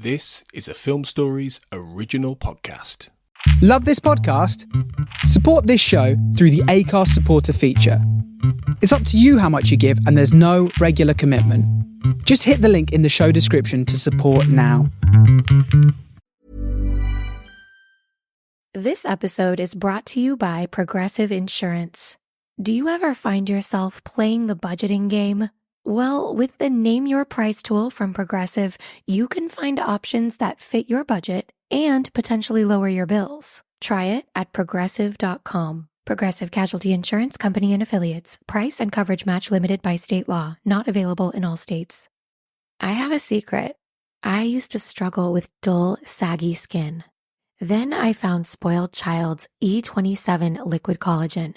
This is a Film Stories original podcast. Love this podcast? Support this show through the Acast supporter feature. It's up to you how much you give, and there's no regular commitment. Just hit the link in the show description to support now. This episode is brought to you by Progressive Insurance. Do you ever find yourself playing the budgeting game? Well, with the Name Your Price tool from Progressive, you can find options that fit your budget and potentially lower your bills. Try it at Progressive.com. Progressive Casualty Insurance Company and Affiliates. Price and coverage match limited by state law. Not available in all states. I have a secret. I used to struggle with dull, saggy skin. Then I found Spoiled Child's E27 liquid collagen.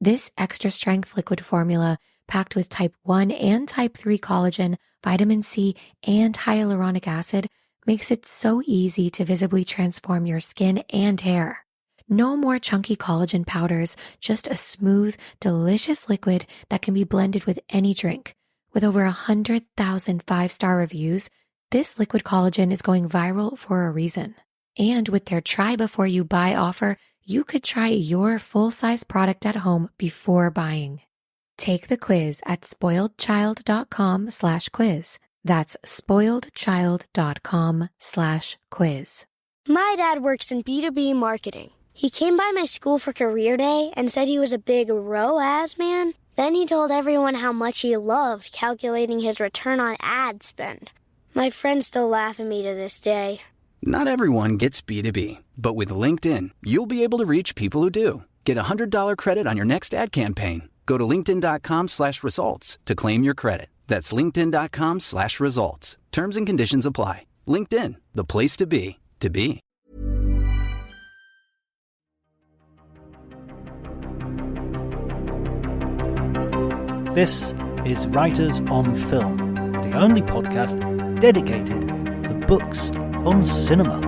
This extra strength liquid formula, packed with type 1 and type 3 collagen, vitamin C, and hyaluronic acid, makes it so easy to visibly transform your skin and hair. No more chunky collagen powders, just a smooth, delicious liquid that can be blended with any drink. With over 100,000 five-star reviews, this liquid collagen is going viral for a reason. And with their try before you buy offer, you could try your full-size product at home before buying. Take the quiz at spoiledchild.com/quiz. That's spoiledchild.com/quiz. My dad works in B2B marketing. He came by my school for career day and said he was a big ROAS man. Then he told everyone how much he loved calculating his return on ad spend. My friends still laugh at me to this day. Not everyone gets B2B, but with LinkedIn, you'll be able to reach people who do. Get a $100 credit on your next ad campaign. Go to linkedin.com/results to claim your credit. That's linkedin.com/results. Terms and conditions apply. LinkedIn, the place to be, to be. This is Writers on Film, the only podcast dedicated to books on cinema.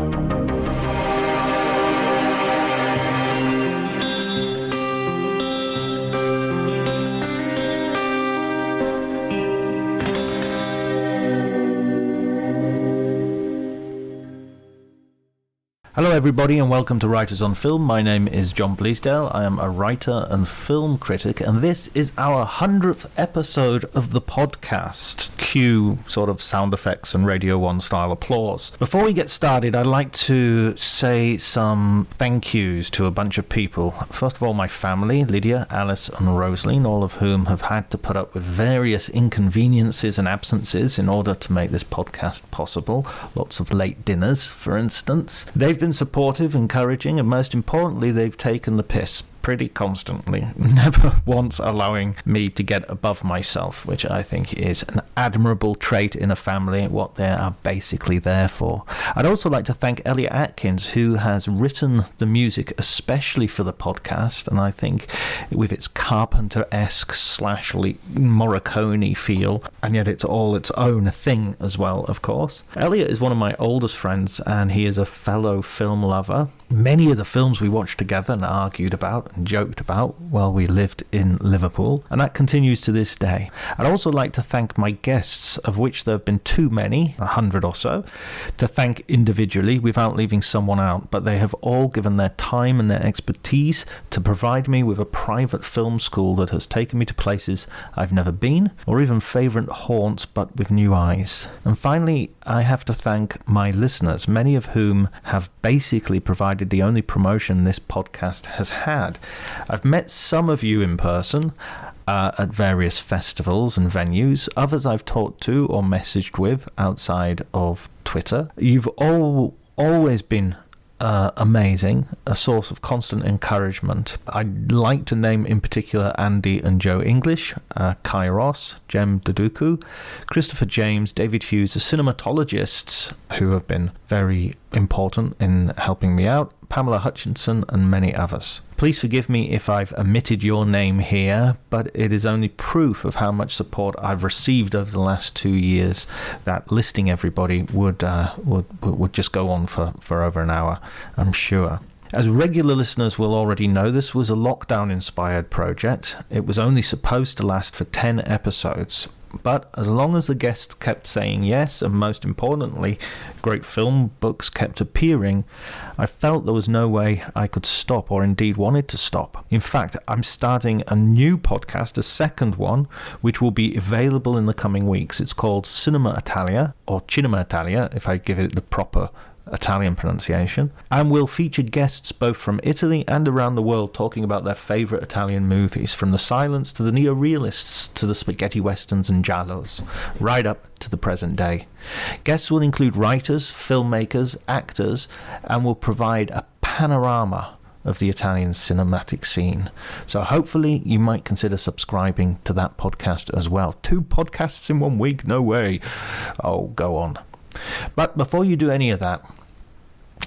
Hello everybody and welcome to Writers on Film. My name is John Bleasdale. I am a writer and film critic, and this is our 100th episode of the podcast. Cue sort of sound effects and Radio 1 style applause. Before we get started, I'd like to say some thank yous to a bunch of people. First of all, my family, Lydia, Alice and Rosaline, all of whom have had to put up with various inconveniences and absences in order to make this podcast possible. Lots of late dinners, for instance. They've been supportive, encouraging, and most importantly, they've taken the piss pretty constantly, never once allowing me to get above myself, which I think is an admirable trait in a family, what they are basically there for. I'd also like to thank Elliot Atkins, who has written the music especially for the podcast, and I think with its Carpenter-esque / Morricone feel, and yet it's all its own thing as well, of course. Elliot is one of my oldest friends, and he is a fellow film lover. Many of the films we watched together and argued about and joked about while we lived in Liverpool, and that continues to this day. I'd also like to thank my guests, of which there have been too many, 100 or so, to thank individually without leaving someone out, but they have all given their time and their expertise to provide me with a private film school that has taken me to places I've never been, or even favourite haunts but with new eyes. And finally, I have to thank my listeners, many of whom have basically provided the only promotion this podcast has had. I've met some of you in person at various festivals and venues. Others I've talked to or messaged with outside of Twitter. You've always been amazing, a source of constant encouragement. I'd like to name in particular Andy and Joe English, Kai Ross, Jem Duduku, Christopher James, David Hughes, the cinematologists who have been very important in helping me out, Pamela Hutchinson and many others. Please forgive me if I've omitted your name here, but it is only proof of how much support I've received over the last 2 years that listing everybody would just go on for over an hour, I'm sure. As regular listeners will already know, this was a lockdown-inspired project. It was only supposed to last for 10 episodes, But as long as the guests kept saying yes, and most importantly, great film books kept appearing, I felt there was no way I could stop, or indeed wanted to stop. In fact, I'm starting a new podcast, a second one, which will be available in the coming weeks. It's called Cinema Italia, or Cinema Italia, if I give it the proper Italian pronunciation, and will feature guests both from Italy and around the world talking about their favourite Italian movies, from the silents to the neo-realists to the spaghetti westerns and giallos, right up to the present day. Guests will include writers, filmmakers, actors, and will provide a panorama of the Italian cinematic scene. So hopefully you might consider subscribing to that podcast as well. 2 podcasts in 1 week? No way. Oh, go on. But before you do any of that,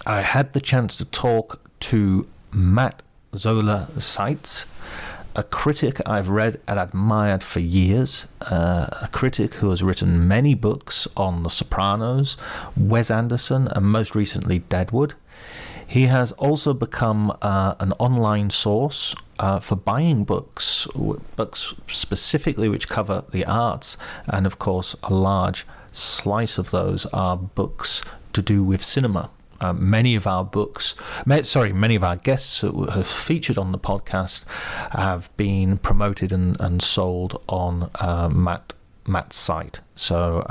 I had the chance to talk to Matt Zoller Seitz, a critic I've read and admired for years, a critic who has written many books on The Sopranos, Wes Anderson, and most recently Deadwood. He has also become an online source for buying books specifically which cover the arts, and of course a large slice of those are books to do with cinema. Many of our guests who have featured on the podcast have been promoted and sold on Matt's site. So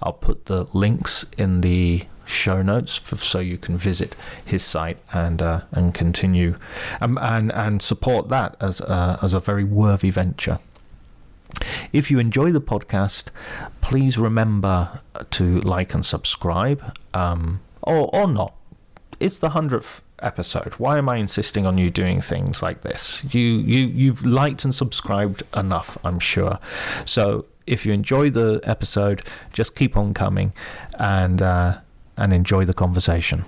I'll put the links in the show notes so you can visit his site and continue and support that as a very worthy venture. If you enjoy the podcast, please remember to like and subscribe, or not. It's the 100th episode. Why am I insisting on you doing things like this? You've liked and subscribed enough, I'm sure. So if you enjoy the episode, just keep on coming and enjoy the conversation.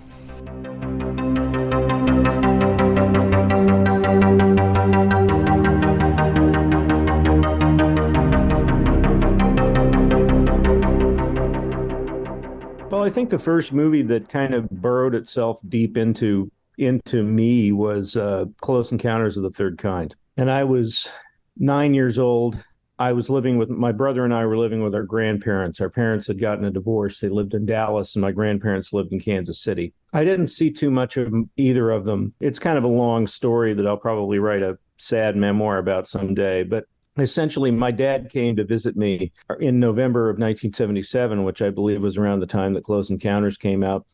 Well, I think the first movie that kind of burrowed itself deep into me was Close Encounters of the Third Kind. And I was 9 years old. I was living with my brother, and I were living with our grandparents. Our parents had gotten a divorce. They lived in Dallas, and my grandparents lived in Kansas City. I didn't see too much of either of them. It's kind of a long story that I'll probably write a sad memoir about someday. But essentially, my dad came to visit me in November of 1977, which I believe was around the time that Close Encounters came out.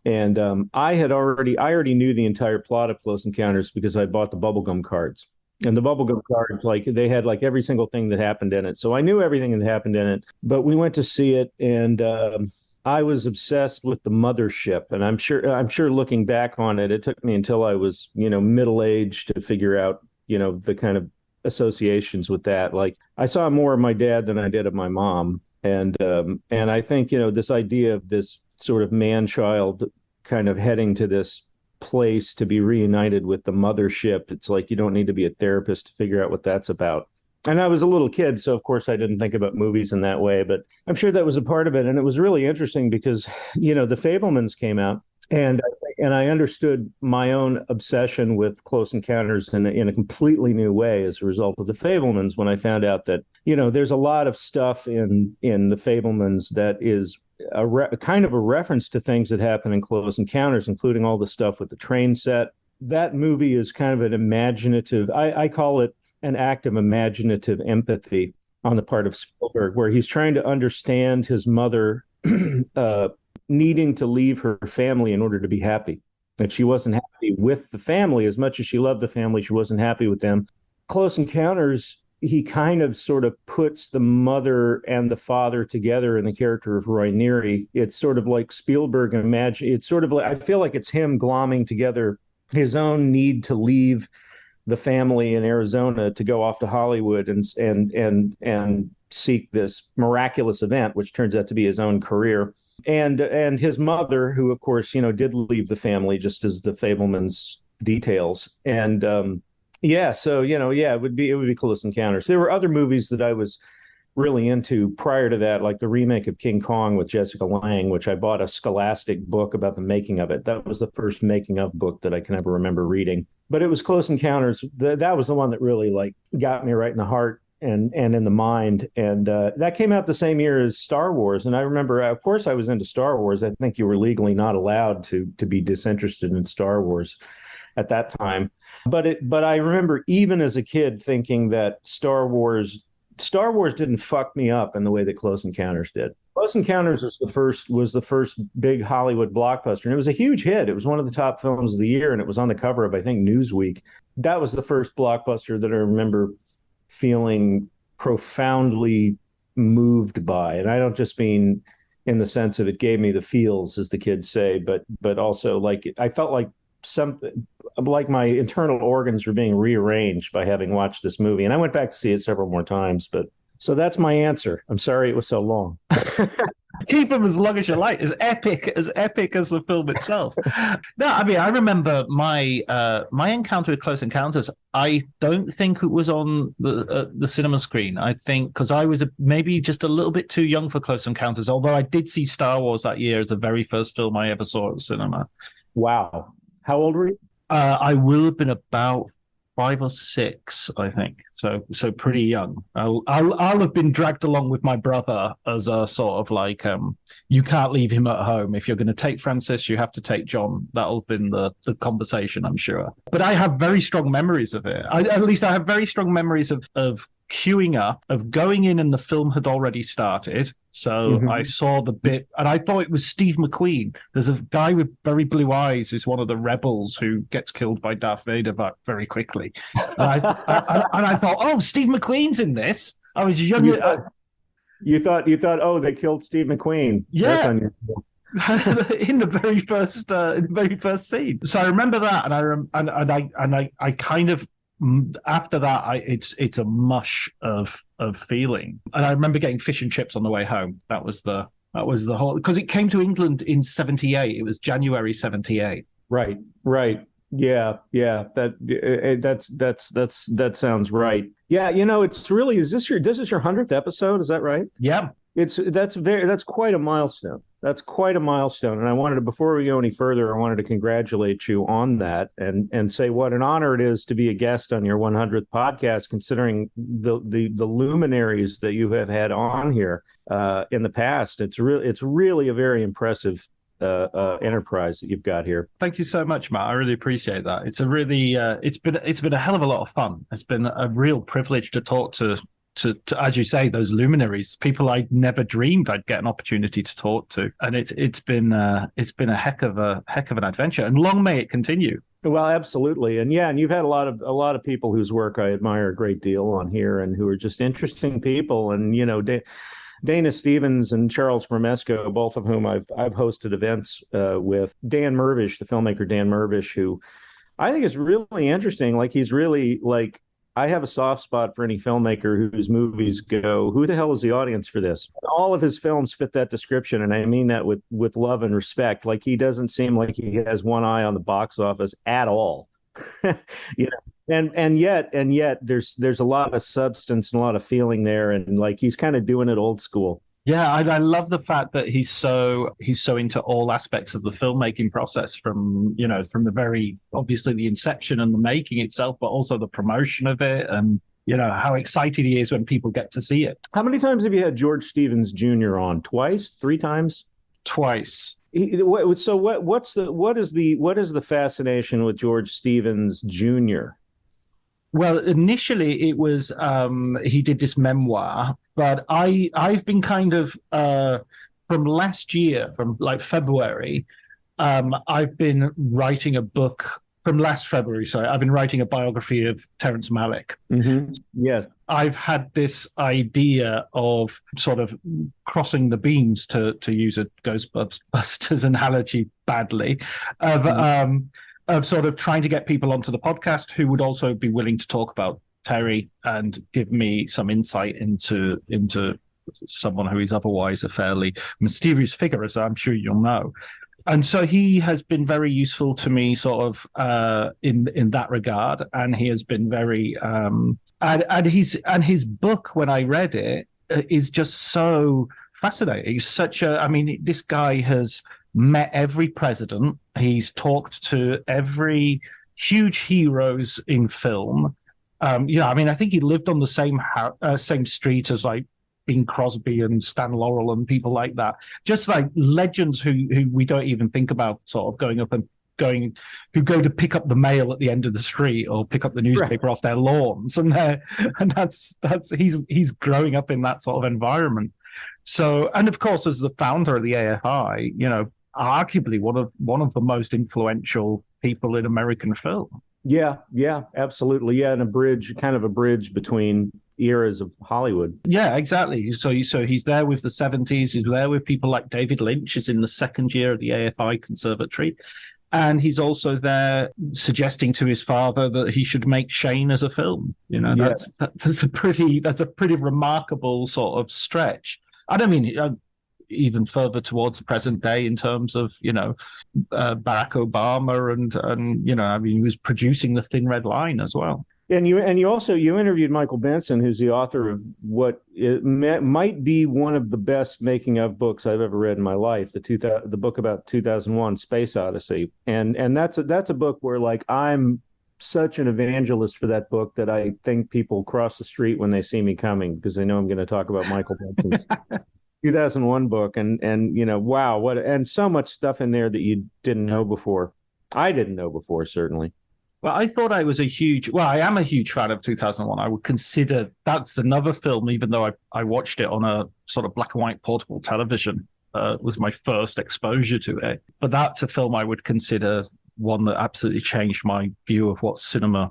And I already knew the entire plot of Close Encounters because I bought the bubblegum cards. And the bubblegum cards, they had every single thing that happened in it. So I knew everything that happened in it. But we went to see it, and I was obsessed with the mothership. And I'm sure looking back on it, it took me until I was, middle-aged to figure out, the kind of associations with that. I saw more of my dad than I did of my mom, and I think this idea of this sort of man-child kind of heading to this place to be reunited with the mothership. It's you don't need to be a therapist to figure out what that's about. And I was a little kid, so of course I didn't think about movies in that way, but I'm sure that was a part of it. And it was really interesting because the Fabelmans came out, and I understood my own obsession with Close Encounters in a completely new way as a result of the Fabelmans, when I found out that, there's a lot of stuff in the Fabelmans that is kind of a reference to things that happen in Close Encounters, including all the stuff with the train set. That movie is kind of an imaginative, I call it an act of imaginative empathy on the part of Spielberg, where he's trying to understand his mother needing to leave her family in order to be happy. That she wasn't happy with the family as much as she loved the family. She wasn't happy with them. Close Encounters, he kind of sort of puts the mother and the father together in the character of Roy Neary. It's sort of like Spielberg it's sort of I feel like it's him glomming together his own need to leave the family in Arizona to go off to Hollywood and seek this miraculous event, which turns out to be his own career. And his mother, who of course, did leave the family, just as the Fabelmans details. And it would be Close Encounters. There were other movies that I was really into prior to that, like the remake of King Kong with Jessica Lange, which I bought a Scholastic book about the making of it. That was the first making of book that I can ever remember reading. But it was Close Encounters. That was the one that really got me right in the heart. and in the mind. And that came out the same year as Star Wars. And I remember, of course, I was into Star Wars. I think you were legally not allowed to be disinterested in Star Wars at that time. But I remember even as a kid thinking that Star Wars didn't fuck me up in the way that Close Encounters did. Close Encounters was the first big Hollywood blockbuster, and it was a huge hit. It was one of the top films of the year, and it was on the cover of, I think, Newsweek. That was the first blockbuster that I remember feeling profoundly moved by. And I don't just mean in the sense of it gave me the feels, as the kids say, but also like I felt like my internal organs were being rearranged by having watched this movie. And I went back to see it several more times. But so that's my answer. I'm sorry it was so long. Keep them as long as you like. As epic as the film itself. No, I mean, I remember my encounter with Close Encounters. I don't think it was on the cinema screen. I think because I was maybe just a little bit too young for Close Encounters. Although I did see Star Wars that year as the very first film I ever saw at the cinema. Wow. How old were you? I will have been about 5 or 6, I think. So pretty young. I'll have been dragged along with my brother as a sort of like, you can't leave him at home. If you're going to take Francis, you have to take John. That'll have been the conversation, I'm sure. But I have very strong memories of it. At least I have very strong memories of queuing up, of going in and the film had already started. So I saw the bit and I thought it was Steve McQueen. There's a guy with very blue eyes who's one of the rebels who gets killed by Darth Vader very quickly. And I thought, oh, Steve McQueen's in this. I was young. You thought, oh, they killed Steve McQueen. Yeah. In the very first scene. So I remember that, and I kind of after that, it's a mush of feeling. And I remember getting fish and chips on the way home. That was the whole, because it came to England in 1978. It was January 1978. Right. Yeah. That sounds right. Yeah. It's really, this is your 100th episode? Is that right? Yeah. That's quite a milestone. That's quite a milestone. And I wanted to, before we go any further, I wanted to congratulate you on that and say what an honor it is to be a guest on your 100th podcast, considering the luminaries that you have had on here in the past. It's really a very impressive enterprise that you've got here. Thank you so much, Matt. I really appreciate that. It's a really it's been a hell of a lot of fun. It's been a real privilege to talk to as you say, those luminaries, people I never dreamed I'd get an opportunity to talk to, and it's been a heck of an adventure, and long may it continue. Well, absolutely, and you've had a lot of people whose work I admire a great deal on here, and who are just interesting people, and Dana Stevens and Charles Bramesco, both of whom I've hosted events with. Dan Mirvish, the filmmaker Dan Mirvish, who I think is really interesting. Like, he's really like, I have a soft spot for any filmmaker whose movies go, who the hell is the audience for this? All of his films fit that description, and I mean that with love and respect. Like, he doesn't seem like he has one eye on the box office at all. And yet there's a lot of substance and a lot of feeling there, and like, he's kind of doing it old school. Yeah, I love the fact that he's so into all aspects of the filmmaking process, from the very, obviously, the inception and the making itself, but also the promotion of it, and how excited he is when people get to see it. How many times have you had George Stevens Jr. on? Twice? 3 times? Twice. So what is the fascination with George Stevens Jr.? Well, initially it was he did this memoir, but I've been kind of from last year, from like February, I've been writing a book. From last February, sorry, I've been writing a biography of Terrence Malick. Mm-hmm. Yes. I've had this idea of sort of crossing the beams, to use a Ghostbusters analogy badly, of sort of trying to get people onto the podcast who would also be willing to talk about Terry and give me some insight into someone who is otherwise a fairly mysterious figure, as I'm sure you'll know. And so he has been very useful to me, sort of in that regard, and he has been very and his book, when I read it, is just so fascinating. He's this guy has met every president. He's talked to every huge heroes in film. I mean, I think he lived on the same street as like Bing Crosby and Stan Laurel and people like that. Just like legends who we don't even think about sort of who go to pick up the mail at the end of the street or pick up the newspaper off their lawns. And that's he's growing up in that sort of environment. So, and of course, as the founder of the AFI, arguably one of the most influential people in American film. Yeah, absolutely. Yeah, and a bridge between eras of Hollywood. Yeah, exactly. So he's there with the 70s. He's there with people like David Lynch, is in the second year of the AFI Conservatory. And he's also there suggesting to his father that he should make Shane as a film. That's a pretty remarkable sort of stretch. I don't mean even further towards the present day in terms of, Barack Obama and I mean, he was producing The Thin Red Line as well. And you interviewed Michael Benson, who's the author of what might be one of the best making of books I've ever read in my life, the book about 2001 Space Odyssey. And that's a book where, like, I'm such an evangelist for that book that I think people cross the street when they see me coming because they know I'm going to talk about Michael Benson's 2001 book. And wow, and so much stuff in there that you didn't know before. I didn't know before, certainly. Well, I thought I am a huge fan of 2001. I would consider that's another film, even though I watched it on a sort of black and white portable television, was my first exposure to it. But that's a film I would consider one that absolutely changed my view of what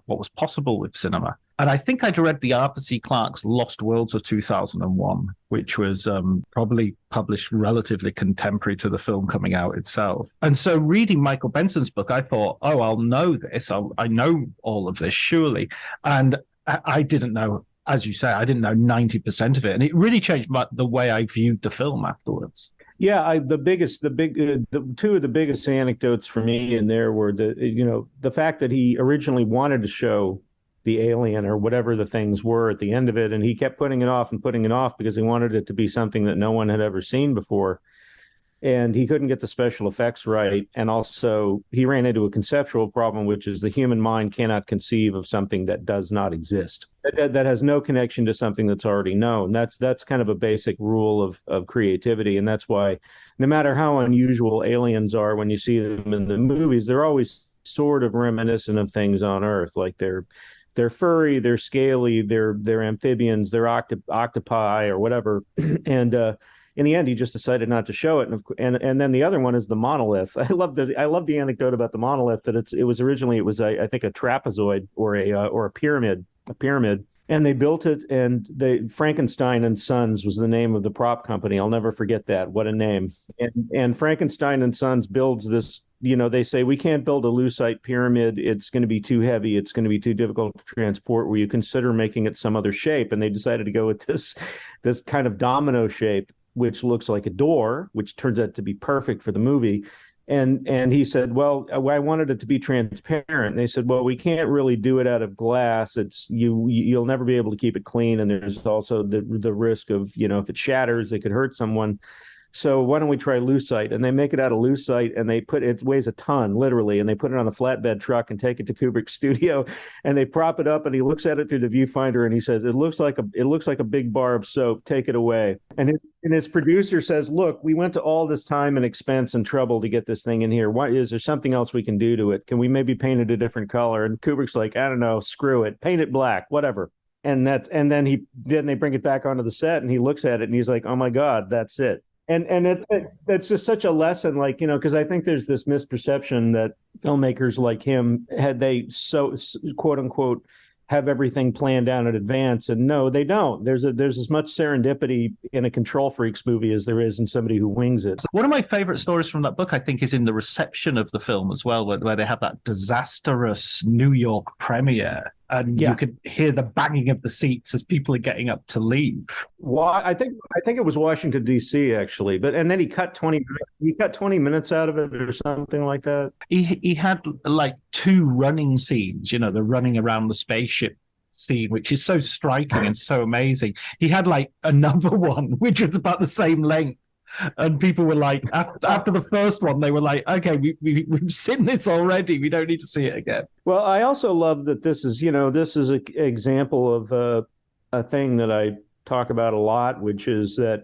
was possible with cinema. And I think I'd read the Arthur C. Clarke's Lost Worlds of 2001, which was probably published relatively contemporary to the film coming out itself. And so reading Michael Benson's book, I thought, oh, I'll know this. I know all of this, surely. And I didn't know, as you say, I didn't know 90% of it. And it really changed the way I viewed the film afterwards. Yeah, the two of the biggest anecdotes for me in there were the fact that he originally wanted to show the alien or whatever the things were at the end of it, and he kept putting it off because he wanted it to be something that no one had ever seen before, and he couldn't get the special effects right. And also he ran into a conceptual problem, which is the human mind cannot conceive of something that does not exist, that has no connection to something that's already known. That's kind of a basic rule of creativity, and that's why no matter how unusual aliens are, when you see them in the movies, they're always sort of reminiscent of things on Earth. Like they're furry, they're scaly, they're amphibians, they're octopi or whatever. And in the end, he just decided not to show it. And then the other one is the monolith. I love the anecdote about the monolith, that it was originally I think a trapezoid or a pyramid. And they built it, and Frankenstein and Sons was the name of the prop company. I'll never forget that. What a name. And Frankenstein and Sons builds this. They say, we can't build a lucite pyramid. It's going to be too heavy. It's going to be too difficult to transport. Will you consider making it some other shape? And they decided to go with this kind of domino shape, which looks like a door, which turns out to be perfect for the movie. And he said, well, I wanted it to be transparent. And they said, well, we can't really do it out of glass. You'll never be able to keep it clean. And there's also the risk of, if it shatters, it could hurt someone. So why don't we try lucite? And they make it out of lucite, and it weighs a ton, literally, and they put it on a flatbed truck and take it to Kubrick's studio, and they prop it up, and he looks at it through the viewfinder, and he says, it looks like a big bar of soap. Take it away. And his producer says, look, we went to all this time and expense and trouble to get this thing in here. Why is there something else we can do to it? Can we maybe paint it a different color? And Kubrick's like, I don't know, screw it, paint it black, whatever. And then they bring it back onto the set, and he looks at it, and he's like, oh my God, that's it. And it's just such a lesson, like, because I think there's this misperception that filmmakers like him, had they so quote unquote have everything planned out in advance, and no, they don't. There's as much serendipity in a control freaks movie as there is in somebody who wings it. One of my favorite stories from that book, I think, is in the reception of the film as well, where they have that disastrous New York premiere. And you could hear the banging of the seats as people are getting up to leave. Well, I think it was Washington, D.C. actually, and then he cut 20 minutes out of it or something like that. He had like two running scenes, the running around the spaceship scene, which is so striking and so amazing. He had like another one, which was about the same length, And people were like, after the first one, they were like, okay, we've seen this already. We don't need to see it again. Well, I also love that this is an example of a thing that I talk about a lot, which is that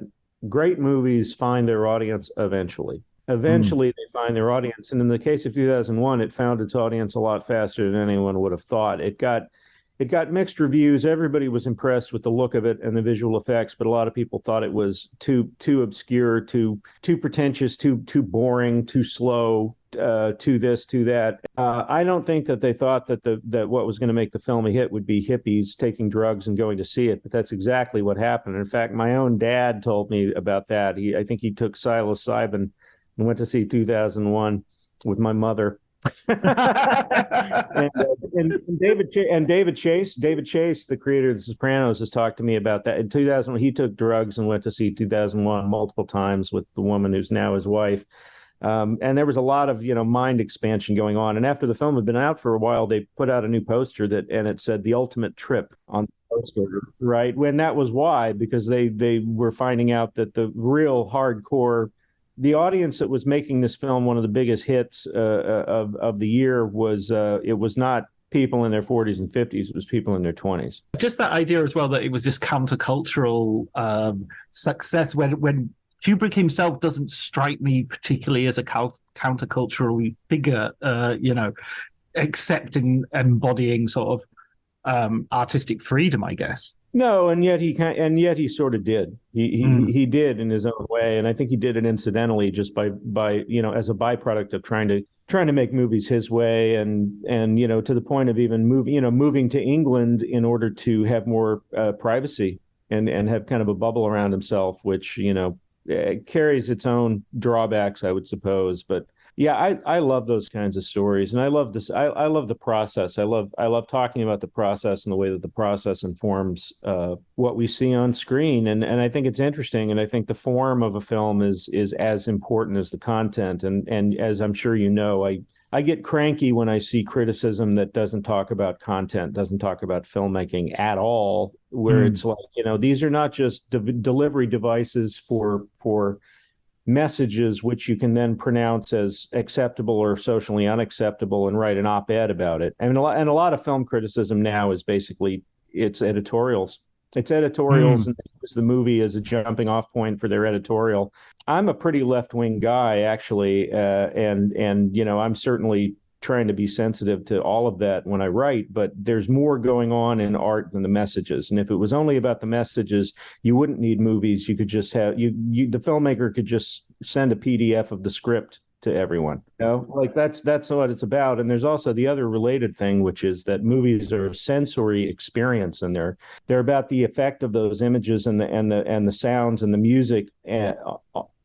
great movies find their audience eventually. Eventually, they find their audience. And in the case of 2001, it found its audience a lot faster than anyone would have thought. It got mixed reviews. Everybody was impressed with the look of it and the visual effects, but a lot of people thought it was too obscure, too pretentious, too boring, too slow, too this, too that. I don't think that they thought that what was going to make the film a hit would be hippies taking drugs and going to see it, but that's exactly what happened. In fact, my own dad told me about that. I think he took psilocybin and went to see 2001 with my mother. and David Chase, the creator of The Sopranos, has talked to me about that. In 2000, he took drugs and went to see 2001 multiple times with the woman who's now his wife. And there was a lot of mind expansion going on. And after the film had been out for a while, they put out a new poster and it said "The Ultimate Trip" on the poster, right? When that was why, because they were finding out that the real hardcore. The audience that was making this film one of the biggest hits of the year was it was not people in their 40s and 50s. It was people in their 20s. Just that idea as well that it was this countercultural success when Kubrick himself doesn't strike me particularly as a countercultural figure, accepting, embodying sort of artistic freedom, I guess. No, and yet he sort of did. He did in his own way, and I think he did it incidentally, just by as a byproduct of trying to make movies his way, and to the point of even moving to England in order to have more privacy and have kind of a bubble around himself, which carries its own drawbacks, I would suppose, but. Yeah, I love those kinds of stories, and I love this. I love the process. I love talking about the process and the way that the process informs what we see on screen. And I think it's interesting, and I think the form of a film is as important as the content. And as I'm sure you know, I get cranky when I see criticism that doesn't talk about content, doesn't talk about filmmaking at all. Where it's like these are not just delivery devices for messages which you can then pronounce as acceptable or socially unacceptable and write an op-ed about it. I mean, a lot of film criticism now is basically it's editorials. It's editorials and they use the movie as a jumping off point for their editorial. I'm a pretty left-wing guy, actually, and I'm certainly trying to be sensitive to all of that when I write, but there's more going on in art than the messages. And if it was only about the messages, you wouldn't need movies. You could just have the filmmaker could just send a PDF of the script to everyone. Like that's what it's about. And there's also the other related thing, which is that movies are a sensory experience, and they're about the effect of those images and the sounds and the music and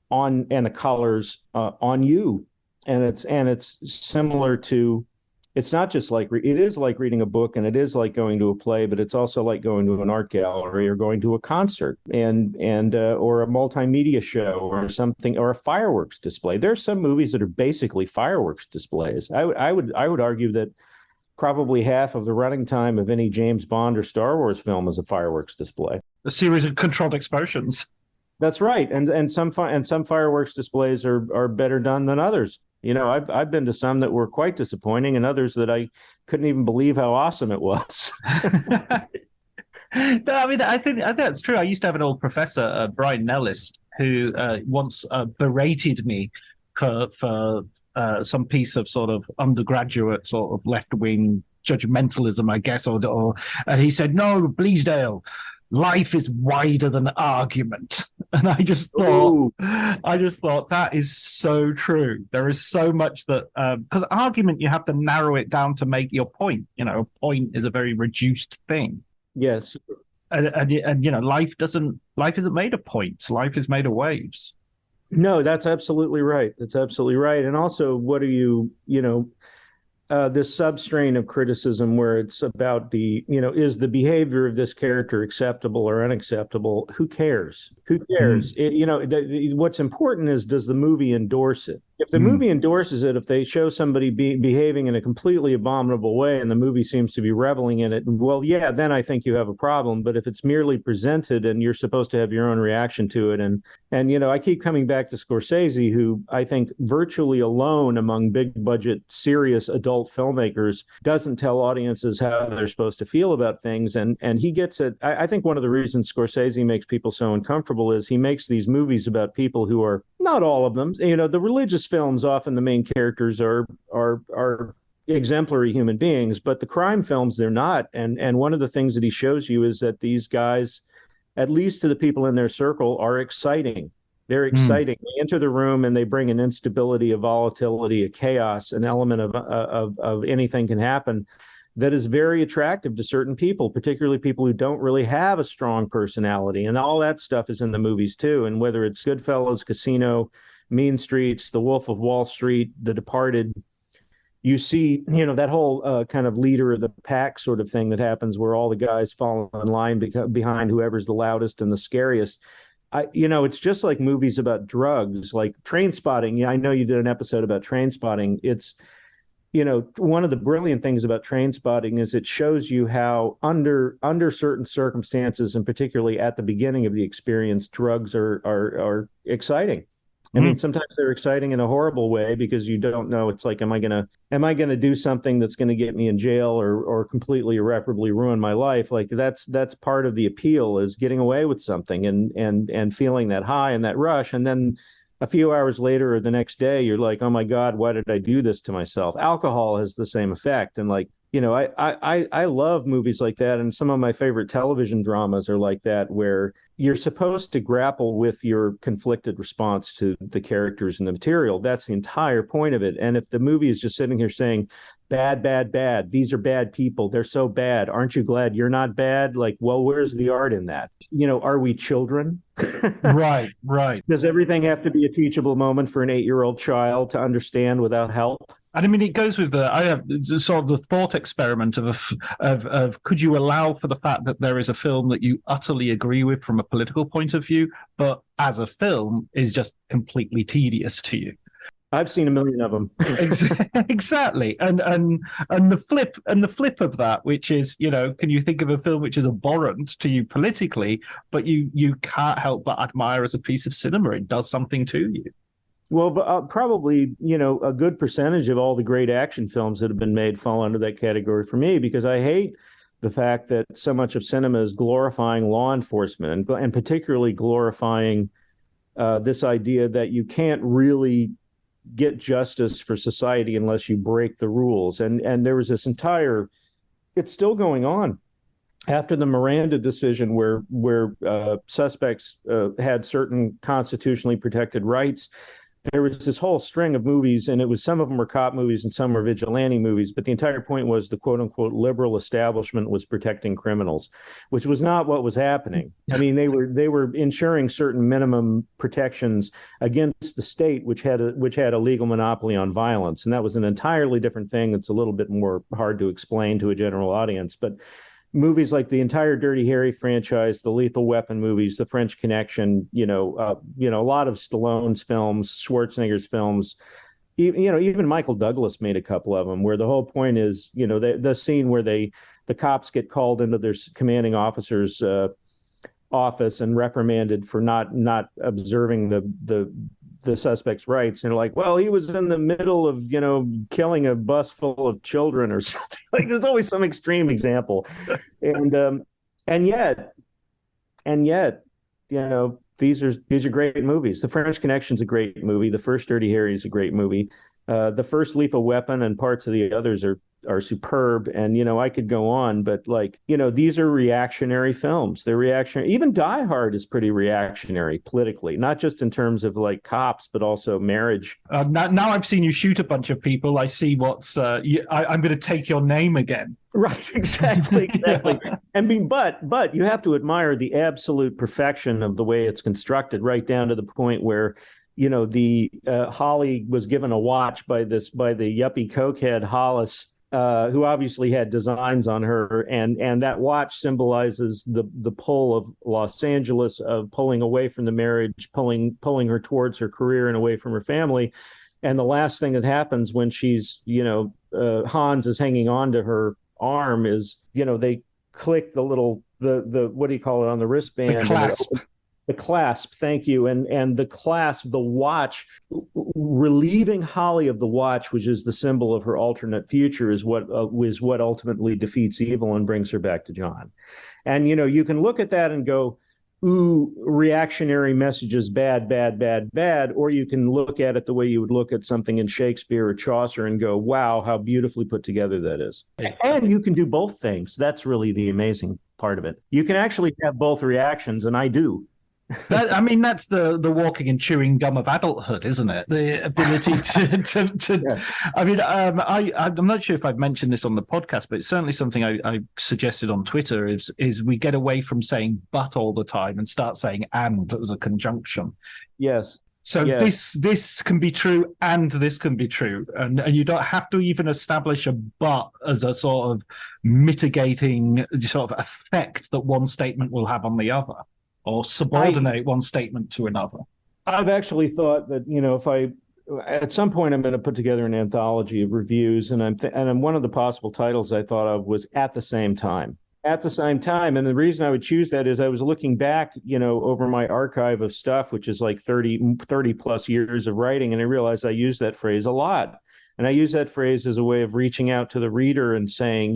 the colors on you. And it's similar to, it's not just like, it is like reading a book, and it is like going to a play, but it's also like going to an art gallery or going to a concert and or a multimedia show or something, or a fireworks display. There's some movies that are basically fireworks displays. I would argue that probably half of the running time of any James Bond or Star Wars film is a fireworks display. A series of controlled explosions. That's right, and some fireworks displays are better done than others. I've been to some that were quite disappointing, and others that I couldn't even believe how awesome it was. No, I mean, I think that's true. I used to have an old professor, Brian Nellis, who once berated me for some piece of sort of undergraduate sort of left-wing judgmentalism, I guess, and he said, "No, Bleasdale, life is wider than argument." And I just thought that is so true. There is so much that, because argument, you have to narrow it down to make your point. A point is a very reduced thing. Yes. And life isn't made of points. Life is made of waves. No, that's absolutely right. And also, what are this substrain of criticism where it's about is the behavior of this character acceptable or unacceptable? Who cares? What's important is, does the movie endorse it? If the movie endorses it, if they show somebody behaving in a completely abominable way and the movie seems to be reveling in it, well, yeah, then I think you have a problem. But if it's merely presented and you're supposed to have your own reaction to it, and I keep coming back to Scorsese, who I think virtually alone among big budget, serious adult filmmakers doesn't tell audiences how they're supposed to feel about things, and he gets it. I think one of the reasons Scorsese makes people so uncomfortable is he makes these movies about people who are, not all of them, the religious films, often the main characters are exemplary human beings, but the crime films, they're not. And one of the things that he shows you is that these guys, at least to the people in their circle, are exciting. They're exciting. They enter the room and they bring an instability, a volatility, a chaos, an element of anything can happen that is very attractive to certain people, particularly people who don't really have a strong personality. And all that stuff is in the movies too. And whether it's Goodfellas, Casino, Mean Streets, The Wolf of Wall Street, The Departed, you see, that whole kind of leader of the pack sort of thing that happens where all the guys fall in line behind whoever's the loudest and the scariest. It's just like movies about drugs, like Trainspotting. Yeah, I know you did an episode about Trainspotting. It's, one of the brilliant things about Trainspotting is it shows you how under certain circumstances, and particularly at the beginning of the experience, drugs are exciting. I mean, sometimes they're exciting in a horrible way because you don't know. It's like, am I gonna do something that's going to get me in jail or completely irreparably ruin my life? Like that's part of the appeal, is getting away with something and feeling that high and that rush. And then a few hours later or the next day, you're like, oh my God, why did I do this to myself? Alcohol has the same effect. And like, I love movies like that. And some of my favorite television dramas are like that, where you're supposed to grapple with your conflicted response to the characters and the material. That's the entire point of it. And if the movie is just sitting here saying, bad, bad, bad, these are bad people, they're so bad, aren't you glad you're not bad? Like, well, where's the art in that? Are we children? Right. Does everything have to be a teachable moment for an 8-year-old child to understand without help? And I mean, it goes with I have sort of the thought experiment of could you allow for the fact that there is a film that you utterly agree with from a political point of view, but as a film is just completely tedious to you? I've seen a million of them. Exactly. And the flip of that, which is, can you think of a film which is abhorrent to you politically, but you can't help but admire as a piece of cinema? It does something to you. Well, probably, a good percentage of all the great action films that have been made fall under that category for me, because I hate the fact that so much of cinema is glorifying law enforcement and particularly glorifying this idea that you can't really get justice for society unless you break the rules. And there was this it's still going on after the Miranda decision where suspects had certain constitutionally protected rights. There was this whole string of movies, and some of them were cop movies and some were vigilante movies. But the entire point was the quote unquote liberal establishment was protecting criminals, which was not what was happening. I mean, they were ensuring certain minimum protections against the state, which had a legal monopoly on violence. And that was an entirely different thing. That's a little bit more hard to explain to a general audience. But movies like the entire Dirty Harry franchise, the Lethal Weapon movies, The French Connection, a lot of Stallone's films, Schwarzenegger's films, even Michael Douglas made a couple of them, where the whole point is, the scene where the cops get called into their commanding officer's office and reprimanded for not observing the suspect's rights, and like, well, he was in the middle of killing a bus full of children or something. Like, there's always some extreme example, and yet these are great movies. The French Connection's a great movie. The first Dirty Harry is a great movie. The first Lethal Weapon and parts of the others are superb. And, I could go on, but these are reactionary films. They're reactionary. Even Die Hard is pretty reactionary politically, not just in terms of like cops, but also marriage. Now I've seen you shoot a bunch of people. I see I'm going to take your name again. Right. Exactly. But you have to admire the absolute perfection of the way it's constructed, right down to the point where the Holly was given a watch by the yuppie cokehead Hollis, who obviously had designs on her, and that watch symbolizes the pull of Los Angeles, of pulling away from the marriage, pulling her towards her career and away from her family. And the last thing that happens when she's, Hans is hanging on to her arm is, they click the little, the what do you call it on the wristband? The clasp. The clasp, thank you. And the clasp, the watch, relieving Holly of the watch, which is the symbol of her alternate future, is what ultimately defeats evil and brings her back to John. And, you can look at that and go, ooh, reactionary messages, bad, bad, bad, bad. Or you can look at it the way you would look at something in Shakespeare or Chaucer and go, wow, how beautifully put together that is. And you can do both things. That's really the amazing part of it. You can actually have both reactions, and I do. That's the walking and chewing gum of adulthood, isn't it? The ability to Yeah. I'm not sure if I've mentioned this on the podcast, but it's certainly something I suggested on Twitter is we get away from saying but all the time and start saying and as a conjunction. Yes. So yes. this can be true and this can be true. And you don't have to even establish a but as a sort of mitigating sort of effect that one statement will have on the other, or subordinate one statement to another. I've actually thought that, if at some point I'm going to put together an anthology of reviews, and one of the possible titles I thought of was At the Same Time. At the Same Time. And the reason I would choose that is I was looking back, over my archive of stuff, which is like 30 plus years of writing. And I realized I use that phrase a lot. And I use that phrase as a way of reaching out to the reader and saying,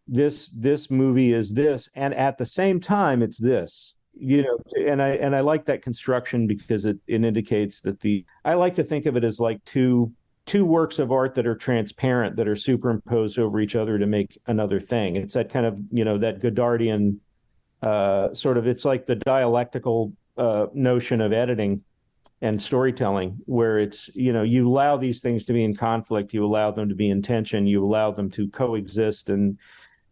this movie is this, and at the same time, it's this. And I like that construction because it indicates that I like to think of it as like two works of art that are transparent, that are superimposed over each other to make another thing. It's that kind of, that Godardian sort of, it's like the dialectical notion of editing and storytelling, where it's, you allow these things to be in conflict, you allow them to be in tension, you allow them to coexist and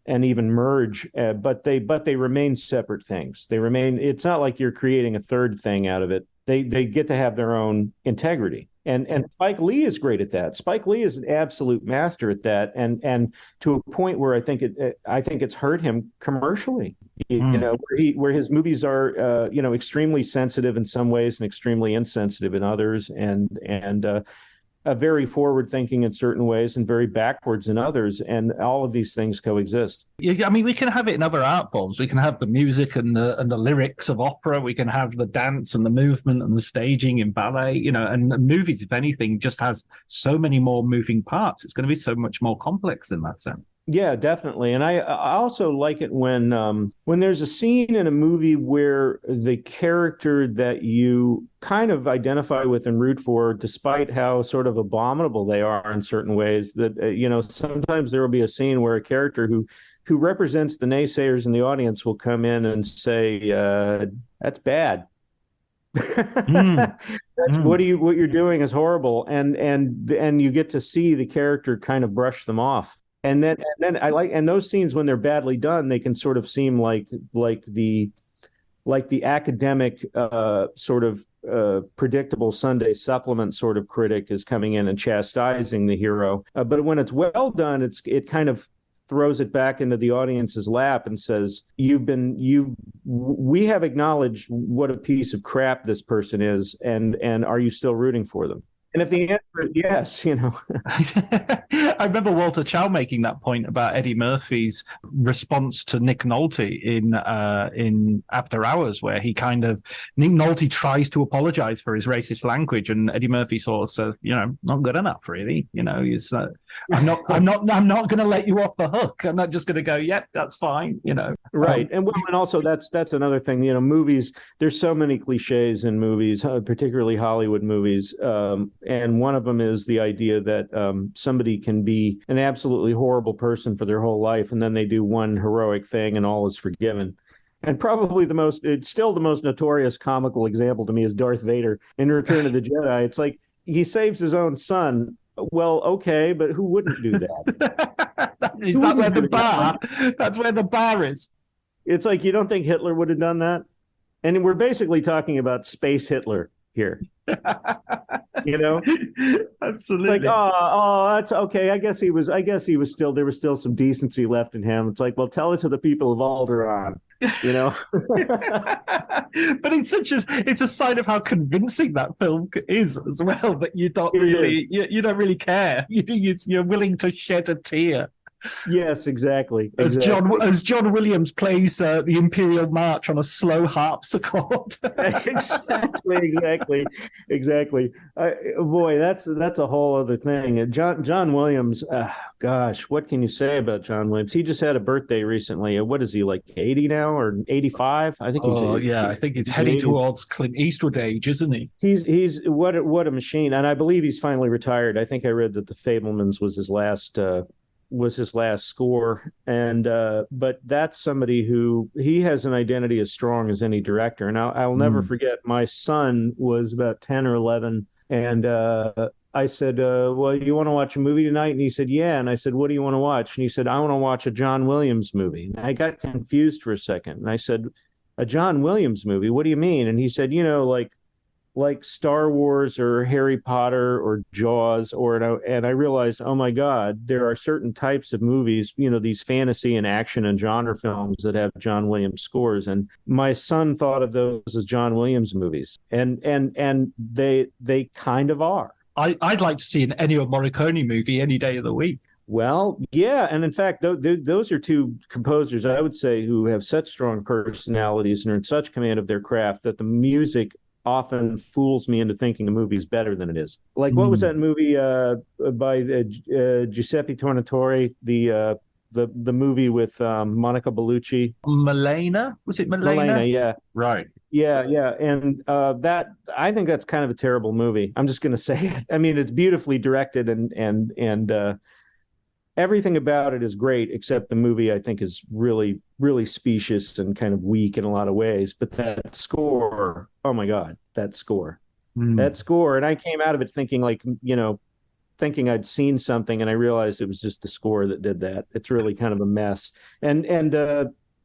even merge, but they remain separate things. It's not like you're creating a third thing out of it. They get to have their own integrity. And Spike Lee is great at that. Spike Lee is an absolute master at that, and to a point where I think it's hurt him commercially. Where his movies are extremely sensitive in some ways and extremely insensitive in others, and very forward-thinking in certain ways and very backwards in others, and all of these things coexist. I mean, we can have it in other art forms. We can have the music and the lyrics of opera. We can have the dance and the movement and the staging in ballet. And movies, if anything, just has so many more moving parts. It's going to be so much more complex in that sense. Yeah, definitely. And I also like it when there's a scene in a movie where the character that you kind of identify with and root for, despite how sort of abominable they are in certain ways, that, sometimes there will be a scene where a character who represents the naysayers in the audience will come in and say, that's bad. What you're doing is horrible. And you get to see the character kind of brush them off. And then I like, and those scenes when they're badly done, they can sort of seem like the academic sort of predictable Sunday supplement sort of critic is coming in and chastising the hero. But when it's well done, it kind of throws it back into the audience's lap and says, we have acknowledged what a piece of crap this person is, and are you still rooting for them? And if the answer is yes, I remember Walter Chow making that point about Eddie Murphy's response to Nick Nolte in After Hours, where Nick Nolte tries to apologize for his racist language, and Eddie Murphy sort of says, not good enough, really. He's I'm not going to let you off the hook. I'm not just going to go, yep, that's fine. Right. And also that's another thing. Movies. There's so many cliches in movies, particularly Hollywood movies. And one of them is the idea that somebody can be an absolutely horrible person for their whole life, and then they do one heroic thing and all is forgiven. And probably it's still the most notorious comical example to me is Darth Vader in Return of the Jedi. It's like he saves his own son. Well, okay, but who wouldn't do that? That's where the bar is. It's like, you don't think Hitler would have done that? And we're basically talking about space Hitler here. You know, Absolutely. like, that's okay. I guess he was still, there was still some decency left in him. It's like, well, tell it to the people of Alderaan, you know. But it's a sign of how convincing that film is as well, that you don't really care. You're willing to shed a tear. Yes, exactly. As John Williams plays the Imperial March on a slow harpsichord. exactly. Boy, that's a whole other thing. John Williams. Gosh, what can you say about John Williams? He just had a birthday recently. What is he, like 80 now or 85? I think he's. Oh yeah, I think he's heading 80. Towards Clint Eastwood age, isn't he? He's what a machine, and I believe he's finally retired. I think I read that The Fabelmans was his last score, and but that's somebody who, he has an identity as strong as any director. And I'll never forget, my son was about 10 or 11, and I said, well, you want to watch a movie tonight? And he said, yeah. And I said, what do you want to watch? And he said, I want to watch a John Williams movie. And I got confused for a second, and I said, a John Williams movie? What do you mean? And he said, like Star Wars or Harry Potter or Jaws, and I realized, oh my God, there are certain types of movies, these fantasy and action and genre films that have John Williams scores, and my son thought of those as John Williams movies, and they kind of are. I'd like to see an Ennio Morricone movie any day of the week. Well, yeah, and in fact, those are two composers, I would say, who have such strong personalities and are in such command of their craft that the music often fools me into thinking the movie is better than it is. Like, what was that movie by Giuseppe Tornatore, the movie with Monica Bellucci? Milena? Was it Milena? Milena, yeah. Right. Yeah. And that, I think that's kind of a terrible movie. I'm just going to say it. I mean, it's beautifully directed and everything about it is great, except the movie, I think, is really, really specious and kind of weak in a lot of ways. But that score, oh my God, that score. And I came out of it thinking thinking I'd seen something, and I realized it was just the score that did that. It's really kind of a mess. And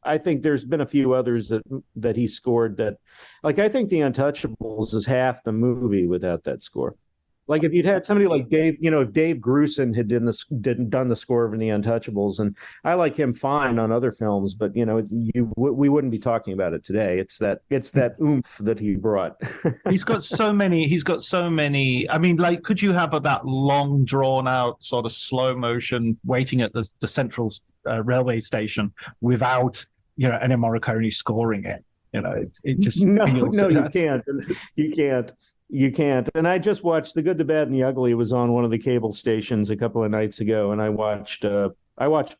I think there's been a few others that he scored that, like, I think The Untouchables is half the movie without that score. Like, if you'd had somebody like Dave, if Dave Grusin had done the score of The Untouchables, and I like him fine on other films, but we wouldn't be talking about it today. It's that oomph that he brought. He's got so many. I mean, like, could you have that long, drawn out sort of slow motion waiting at the central railway station without Ennio Morricone scoring it? It just feels. No, you can't. You can't. And I just watched The Good, the Bad, and the Ugly. It was on one of the cable stations a couple of nights ago, and I watched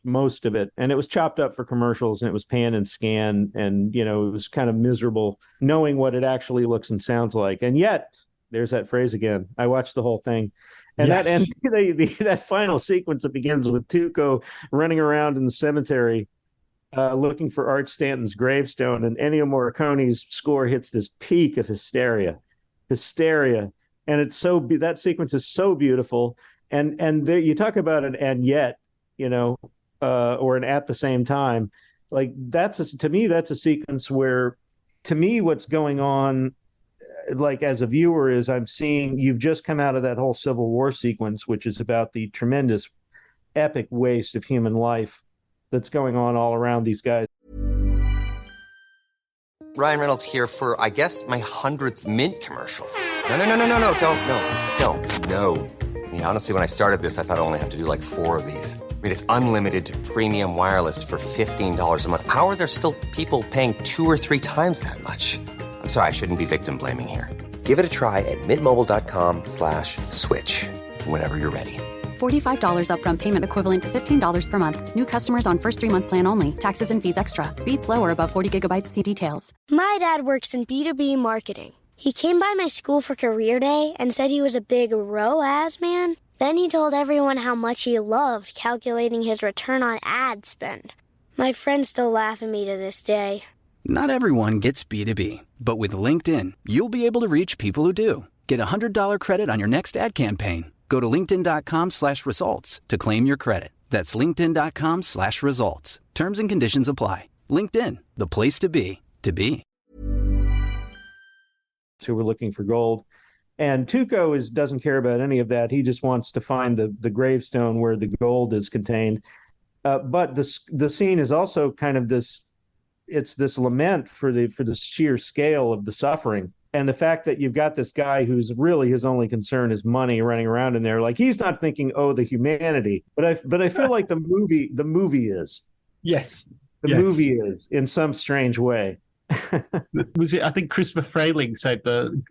most of it, and it was chopped up for commercials, and it was pan and scan, and it was kind of miserable knowing what it actually looks and sounds like. And yet, there's that phrase again. I watched the whole thing. And yes. that final sequence that begins with Tuco running around in the cemetery looking for Art Stanton's gravestone, and Ennio Morricone's score hits this peak of hysteria, and it's that sequence is so beautiful, and there you talk about it, and yet or an at the same time, like, to me that's a sequence where, to me, what's going on, like, as a viewer, is I'm seeing you've just come out of that whole Civil War sequence, which is about the tremendous epic waste of human life that's going on all around these guys. Ryan Reynolds here for, I guess, my 100th Mint commercial. No. I mean, honestly, when I started this, I thought I only have to do like 4 of these. I mean, it's unlimited premium wireless for $15 a month. How are there still people paying 2 or 3 times that much? I'm sorry, I shouldn't be victim blaming here. Give it a try at mintmobile.com/switch. Whenever you're ready. $45 upfront payment equivalent to $15 per month. New customers on first 3-month plan only. Taxes and fees extra. Speed slower above 40 gigabytes. See details. My dad works in B2B marketing. He came by my school for career day and said he was a big ROAS man. Then he told everyone how much he loved calculating his return on ad spend. My friends still laugh at me to this day. Not everyone gets B2B, but with LinkedIn, you'll be able to reach people who do. Get $100 credit on your next ad campaign. Go to linkedin.com/results to claim your credit. That's linkedin.com/results. Terms and conditions apply. LinkedIn, the place to be, to be. So we're looking for gold. And Tuco doesn't care about any of that. He just wants to find the gravestone where the gold is contained. But the scene is also kind of it's this lament for the sheer scale of the suffering. And the fact that you've got this guy who's really his only concern is money running around in there. Like, he's not thinking, oh, the humanity. But I feel like the movie is. Yes. The movie is, in some strange way. Was it? I think Christopher Frayling said that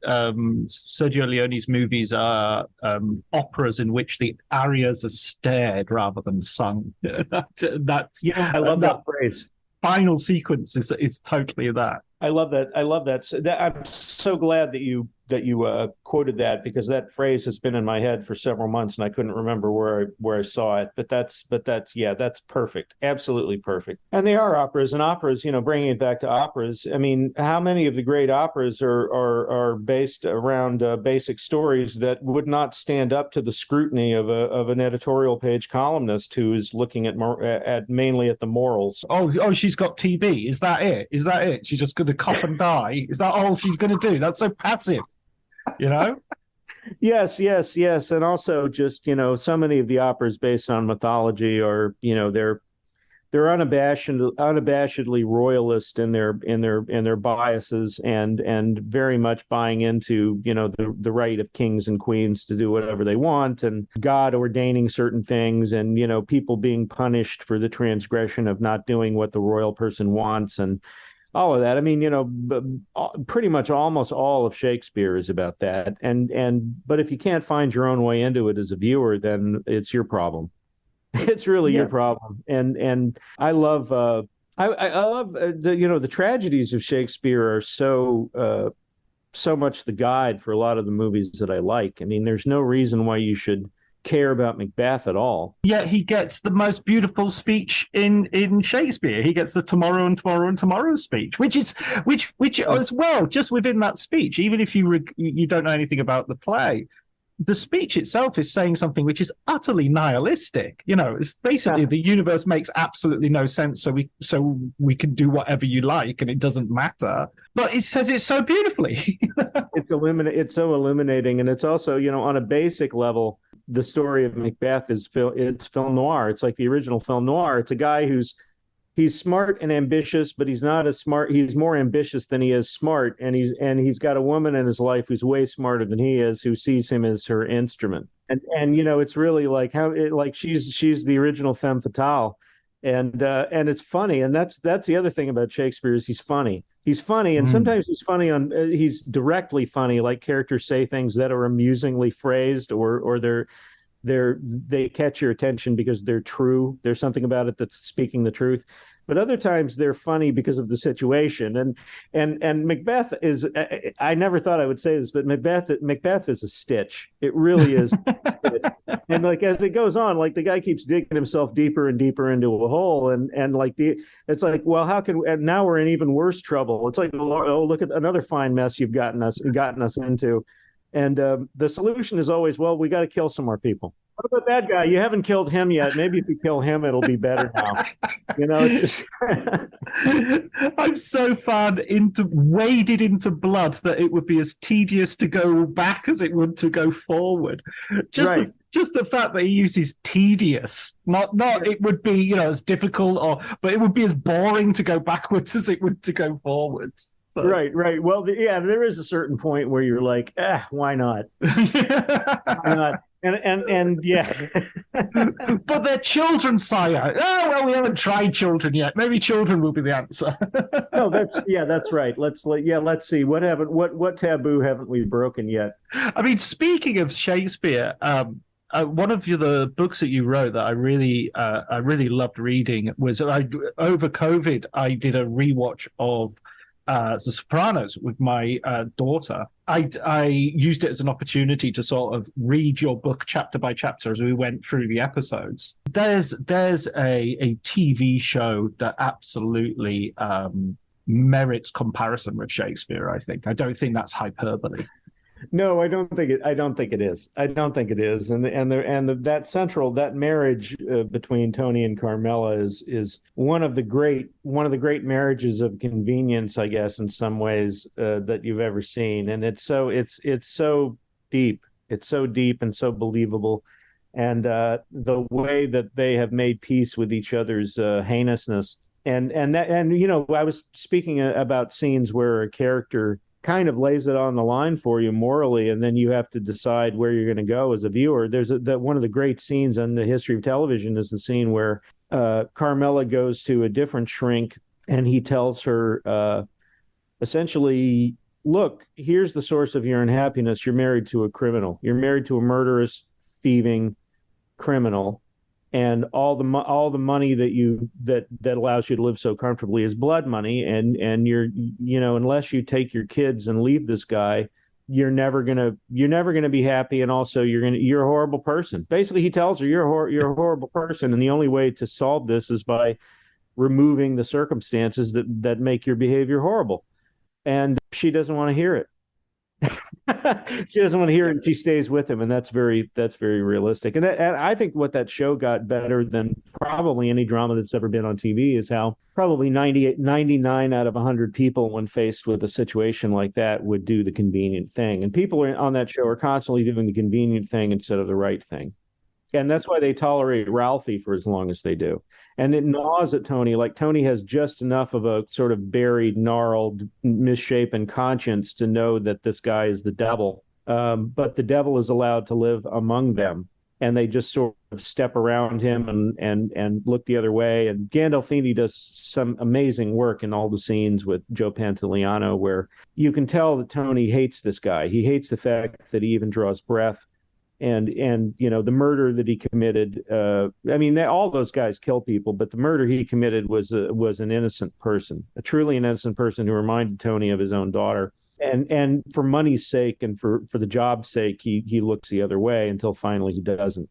Sergio Leone's movies are operas in which the arias are stared rather than sung. That's I love that phrase. Final sequence is totally that. I love that. So I'm so glad that you quoted that, because that phrase has been in my head for several months and I couldn't remember where I saw it. But that's perfect, absolutely perfect. And they are operas, and operas, bringing it back to operas. I mean, how many of the great operas are based around basic stories that would not stand up to the scrutiny of an editorial page columnist who is looking at mainly at the morals? Oh, she's got TB. Is that it? She's just going to cough and die. Is that all she's going to do? That's so passive. Yes. And also just, so many of the operas based on mythology are, they're unabashedly royalist in their biases and very much buying into, the right of kings and queens to do whatever they want, and God ordaining certain things, and, people being punished for the transgression of not doing what the royal person wants, and all of that. I mean, pretty much almost all of Shakespeare is about that. But if you can't find your own way into it as a viewer, then it's your problem. It's really your problem. And I love, I love the tragedies of Shakespeare are so much the guide for a lot of the movies that I like. I mean, there's no reason why you should care about Macbeth at all. Yet he gets the most beautiful speech in Shakespeare. He gets the tomorrow and tomorrow and tomorrow speech, which as well, just within that speech, even if you don't know anything about the play, the speech itself is saying something which is utterly nihilistic. It's basically the universe makes absolutely no sense, so we can do whatever you like and it doesn't matter. But it says it so beautifully. It's so illuminating, and it's also, on a basic level, the story of Macbeth it's film noir. It's like the original film noir. It's a guy he's smart and ambitious, but he's more ambitious than he is smart, and he's got a woman in his life who's way smarter than he is, who sees him as her instrument. And it's really like she's the original femme fatale. And it's funny, and that's the other thing about Shakespeare is he's funny. He's funny, and sometimes he's directly funny, like characters say things that are amusingly phrased, or they catch your attention because they're true. There's something about it that's speaking the truth. But other times they're funny because of the situation. And Macbeth is, I never thought I would say this, but Macbeth is a stitch. It really is. And like, as it goes on, like the guy keeps digging himself deeper and deeper into a hole. And like it's like, well, and now we're in even worse trouble. It's like, oh, look at another fine mess you've gotten us into. And the solution is always, well, we got to kill some more people. What about that guy? You haven't killed him yet. Maybe if you kill him, it'll be better now. It's just... I'm so far waded into blood that it would be as tedious to go back as it would to go forward. Just the fact that he uses tedious, not it would be as difficult, but it would be as boring to go backwards as it would to go forwards. So. Right. Well, there is a certain point where you're like, why not? Why not? And yeah. But they're children, sire. Oh, well, we haven't tried children yet. Maybe children will be the answer. No, that's right. Let's see. What taboo haven't we broken yet? I mean, speaking of Shakespeare, one of the books that you wrote that I really loved reading was over COVID, I did a rewatch of The Sopranos with my daughter. I used it as an opportunity to sort of read your book chapter by chapter as we went through the episodes. There's a TV show that absolutely merits comparison with Shakespeare, I think. I don't think that's hyperbole. No, I don't think it is. And that marriage between Tony and Carmela is one of the great marriages of convenience, I guess, in some ways, that you've ever seen. And it's so deep. It's so deep and so believable. And the way that they have made peace with each other's heinousness. And I was speaking about scenes where a character kind of lays it on the line for you morally, and then you have to decide where you're going to go as a viewer. There's one of the great scenes in the history of television is the scene where Carmela goes to a different shrink, and he tells her essentially, look, here's the source of your unhappiness. You're married to a criminal. You're married to a murderous, thieving criminal. And all the money that allows you to live so comfortably is blood money, and you're unless you take your kids and leave this guy, you're never gonna be happy, and also you're a horrible person. Basically, he tells her you're a horrible person, and the only way to solve this is by removing the circumstances that make your behavior horrible. And she doesn't want to hear it. She doesn't want to hear it, and she stays with him, and that's very realistic. And I think what that show got better than probably any drama that's ever been on TV is how probably 99 out of 100 people, when faced with a situation like that, would do the convenient thing. And people on that show are constantly doing the convenient thing instead of the right thing. And that's why they tolerate Ralphie for as long as they do. And it gnaws at Tony. Like, Tony has just enough of a sort of buried, gnarled, misshapen conscience to know that this guy is the devil. But the devil is allowed to live among them. And they just sort of step around him and look the other way. And Gandolfini does some amazing work in all the scenes with Joe Pantoliano, where you can tell that Tony hates this guy. He hates the fact that he even draws breath. And the murder that he committed, all those guys kill people, but the murder he committed was an innocent person, a truly innocent person who reminded Tony of his own daughter. And for money's sake and for the job's sake, he looks the other way until finally he doesn't.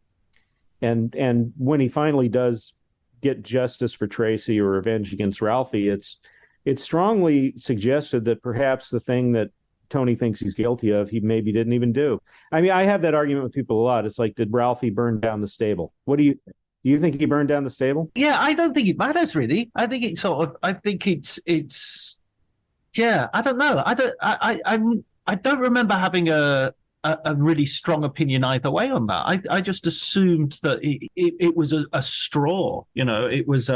And when he finally does get justice for Tracy or revenge against Ralphie, it's strongly suggested that perhaps the thing that Tony thinks he's guilty of, he maybe didn't even do. I mean, I have that argument with people a lot. It's like, did Ralphie burn down the stable? What do you think he burned down the stable? Yeah, I don't think it matters really. I think it's yeah, I don't know. I don't remember having a really strong opinion either way on that. I just assumed that it was a straw, it was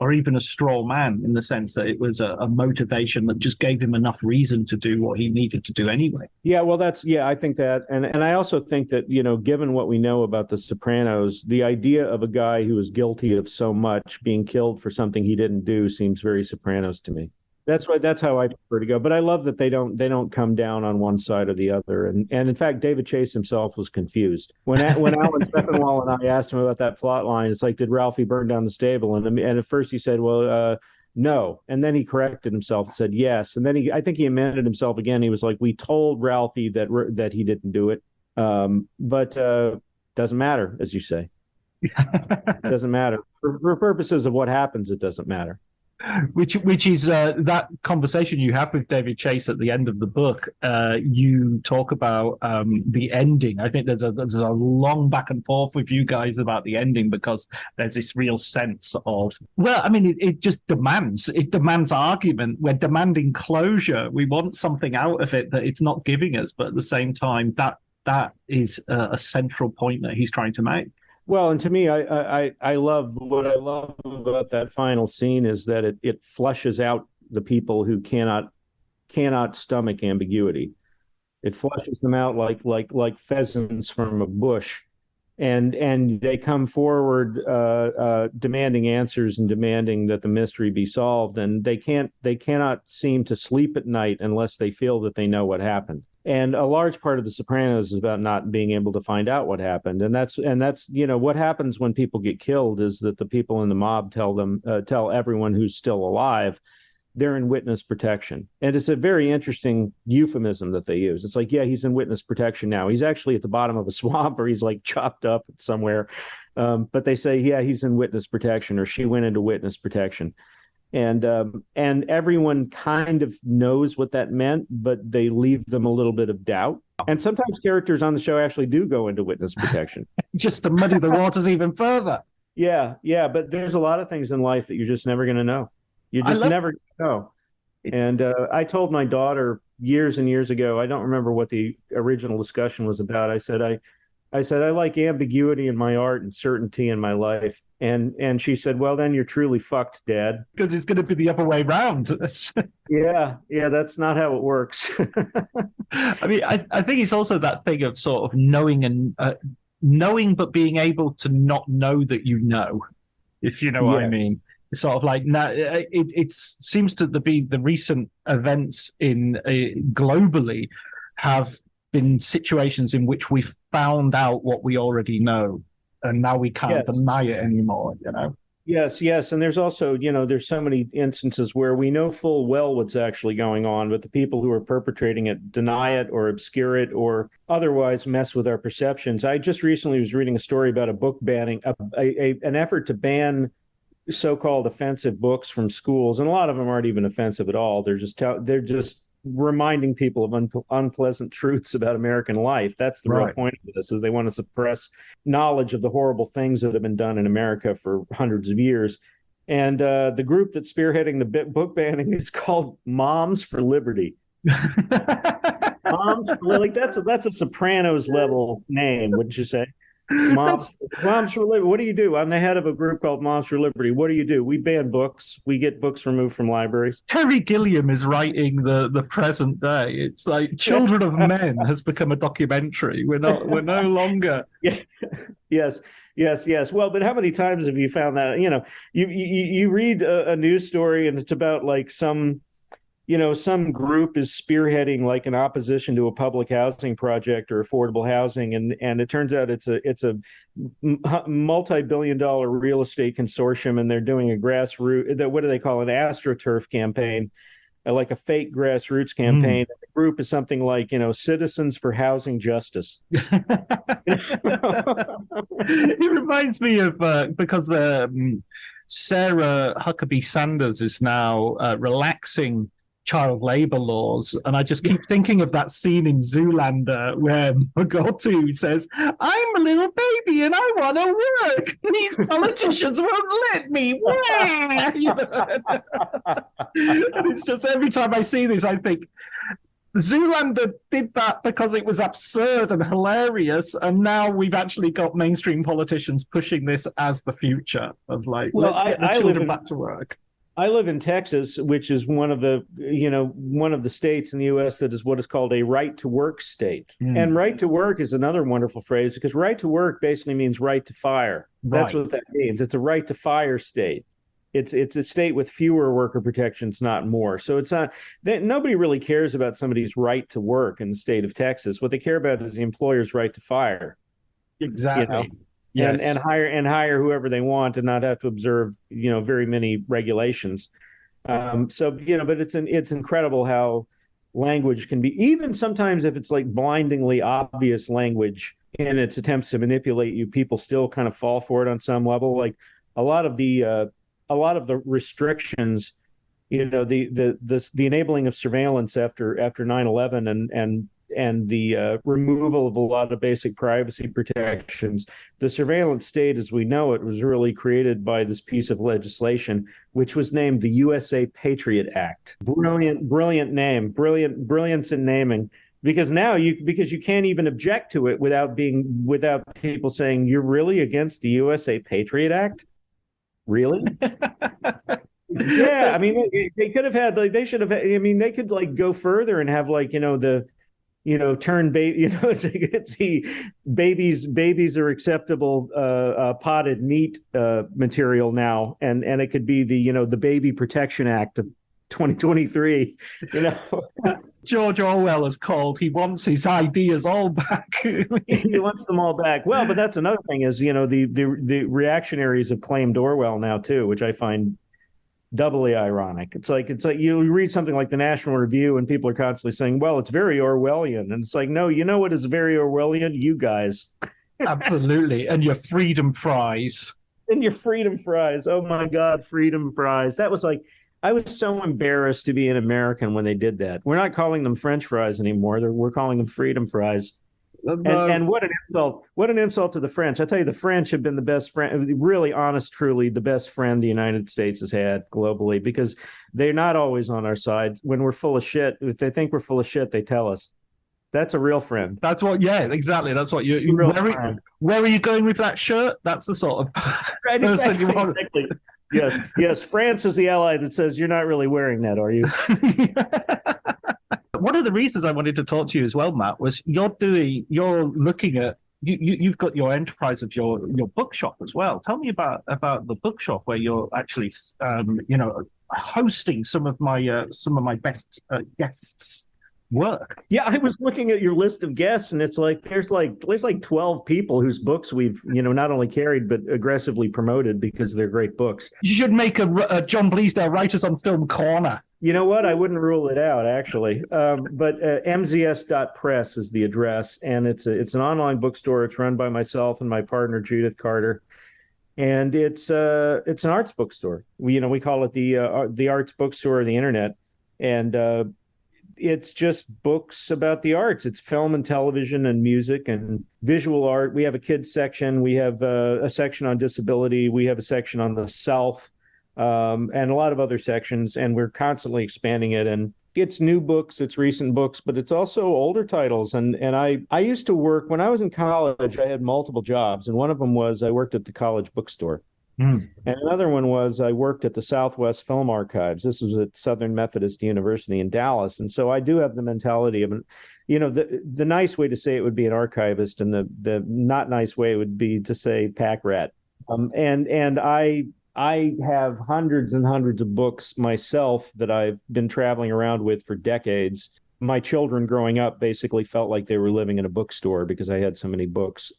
or even a straw man, in the sense that it was a motivation that just gave him enough reason to do what he needed to do anyway. Yeah, well, I think that. And I also think that, given what we know about The Sopranos, the idea of a guy who is guilty of so much being killed for something he didn't do seems very Sopranos to me. That's how I prefer to go. But I love that they don't come down on one side or the other. And in fact, David Chase himself was confused when Alan Sepinwall and I asked him about that plot line. It's like, did Ralphie burn down the stable? And at first he said, well, no. And then he corrected himself and said yes. And then I think he amended himself again. He was like, we told Ralphie that he didn't do it, but doesn't matter, as you say. Doesn't matter for purposes of what happens. It doesn't matter. Which is that conversation you have with David Chase at the end of the book. You talk about the ending. I think there's a long back and forth with you guys about the ending, because there's this real sense of, it just demands argument. We're demanding closure. We want something out of it that it's not giving us, but at the same time, that is a central point that he's trying to make. Well, and to me, I love about that final scene is that it flushes out the people who cannot stomach ambiguity. It flushes them out like pheasants from a bush, and they come forward demanding answers and demanding that the mystery be solved, and they cannot seem to sleep at night unless they feel that they know what happened. And a large part of The Sopranos is about not being able to find out what happened. And that's what happens when people get killed is that the people in the mob tell everyone who's still alive they're in witness protection. And it's a very interesting euphemism that they use. It's like, yeah, he's in witness protection now. He's actually at the bottom of a swamp, or he's like chopped up somewhere. But they say, yeah, he's in witness protection, or she went into witness protection. And everyone kind of knows what that meant, but they leave them a little bit of doubt. And sometimes characters on the show actually do go into witness protection. Just to muddy the waters even further. Yeah. But there's a lot of things in life that you're just never going to know. You just never know. And I told my daughter years and years ago. I don't remember what the original discussion was about. I said I like ambiguity in my art and certainty in my life. And she said, well, then you're truly fucked, Dad. Because it's going to be the other way round. Yeah, that's not how it works. I mean, I think it's also that thing of sort of knowing and knowing, but being able to not know that you know, if you know what I mean. It's sort of like now, it seems to be the recent events in globally have been situations in which we've found out what we already know, and now we can't deny it anymore, you know? Yes. And there's also, there's so many instances where we know full well what's actually going on, but the people who are perpetrating it deny it or obscure it or otherwise mess with our perceptions. I just recently was reading a story about a book banning, an effort to ban so-called offensive books from schools, and a lot of them aren't even offensive at all. They're just reminding people of unpleasant truths about American life. That's the real point of this, is they want to suppress knowledge of the horrible things that have been done in America for hundreds of years. And the group that's spearheading the book banning is called Moms for Liberty. Moms, like that's a Sopranos level name, wouldn't you say? Moms for Liberty. What do you do? I'm the head of a group called Moms for Liberty. What do you do? We ban books. We get books removed from libraries. Terry Gilliam is writing the present day. It's like Children of Men has become a documentary. We're no longer. Yes. Well, but how many times have you found that? You read a news story and it's about like some group is spearheading like an opposition to a public housing project or affordable housing, and it turns out it's a multi-billion-dollar real estate consortium, and they're doing a grassroots, what do they call, an AstroTurf campaign, like a fake grassroots campaign. The group is something like Citizens for Housing Justice. It reminds me of because Sarah Huckabee Sanders is now relaxing child labor laws, and I just keep thinking of that scene in Zoolander where Magotu says, "I'm a little baby and I want to work. These politicians won't let me work." And it's just every time I see this, I think Zoolander did that because it was absurd and hilarious, and now we've actually got mainstream politicians pushing this as the future of like, let's get the children back to work. I live in Texas, which is one of the states in the U.S. that is what is called a right to work state. And right to work is another wonderful phrase, because right to work basically means right to fire. That's what that means. It's a right to fire state. It's a state with fewer worker protections, not more. So it's not that nobody really cares about somebody's right to work in the state of Texas. What they care about is the employer's right to fire. Exactly. Yes. And hire whoever they want and not have to observe, very many regulations. But it's incredible how language can be, even sometimes if it's like blindingly obvious language in its attempts to manipulate you, people still kind of fall for it on some level. Like a lot of the restrictions, the enabling of surveillance after 9/11 and the removal of a lot of basic privacy protections. The surveillance state, as we know it, was really created by this piece of legislation, which was named the USA Patriot Act. Brilliant name, brilliance in naming. Because now you can't even object to it without people saying, you're really against the USA Patriot Act? Really? Yeah, I mean, they could have had, like, they should have, I mean, they could like go further and have like, turn baby, see babies are acceptable potted meat material now, and it could be the Baby Protection Act of 2023. George Orwell is called. He wants his ideas all back. He wants them all back. Well, but that's another thing is the reactionaries have claimed Orwell now too, which I find doubly ironic. It's like you read something like the National Review and people are constantly saying, well, it's very Orwellian. And it's like, no, you know what is very Orwellian? You guys. Absolutely. And your freedom fries. Oh my God, freedom fries. That was like, I was so embarrassed to be an American when they did that. We're not calling them French fries anymore. We're calling them freedom fries. And what an insult! What an insult to the French! I tell you, the French have been the best friend, really honest, truly the best friend the United States has had globally, because they're not always on our side. When we're full of shit, if they think we're full of shit, they tell us. That's a real friend. That's what, yeah, exactly. That's what you. Where are you going with that shirt? That's the sort of person you want. Exactly. Yes. France is the ally that says, you're not really wearing that, are you? One of the reasons I wanted to talk to you as well, Matt, was you're looking at, you've got your enterprise of your bookshop as well. Tell me about the bookshop where you're actually, hosting some of my best guests' work. Yeah, I was looking at your list of guests, and it's like there's like 12 people whose books we've not only carried but aggressively promoted because they're great books. You should make a John Bleasdale Writers on Film corner. You know what? I wouldn't rule it out, actually. But mzs.press is the address, and it's an online bookstore. It's run by myself and my partner Judith Carter, and it's an arts bookstore. We call it the arts bookstore of the internet, and it's just books about the arts. It's film and television and music and visual art. We have a kids section. We have a section on disability. We have a section on the self, and a lot of other sections. And we're constantly expanding it. And it's new books, it's recent books, but it's also older titles. And I used to work, when I was in college, I had multiple jobs. And one of them was I worked at the college bookstore. And another one was I worked at the Southwest Film Archives. This was at Southern Methodist University in Dallas. And so I do have the mentality of, the nice way to say it would be an archivist, and the not nice way would be to say pack rat. And I have hundreds and hundreds of books myself that I've been traveling around with for decades. My children growing up basically felt like they were living in a bookstore because I had so many books.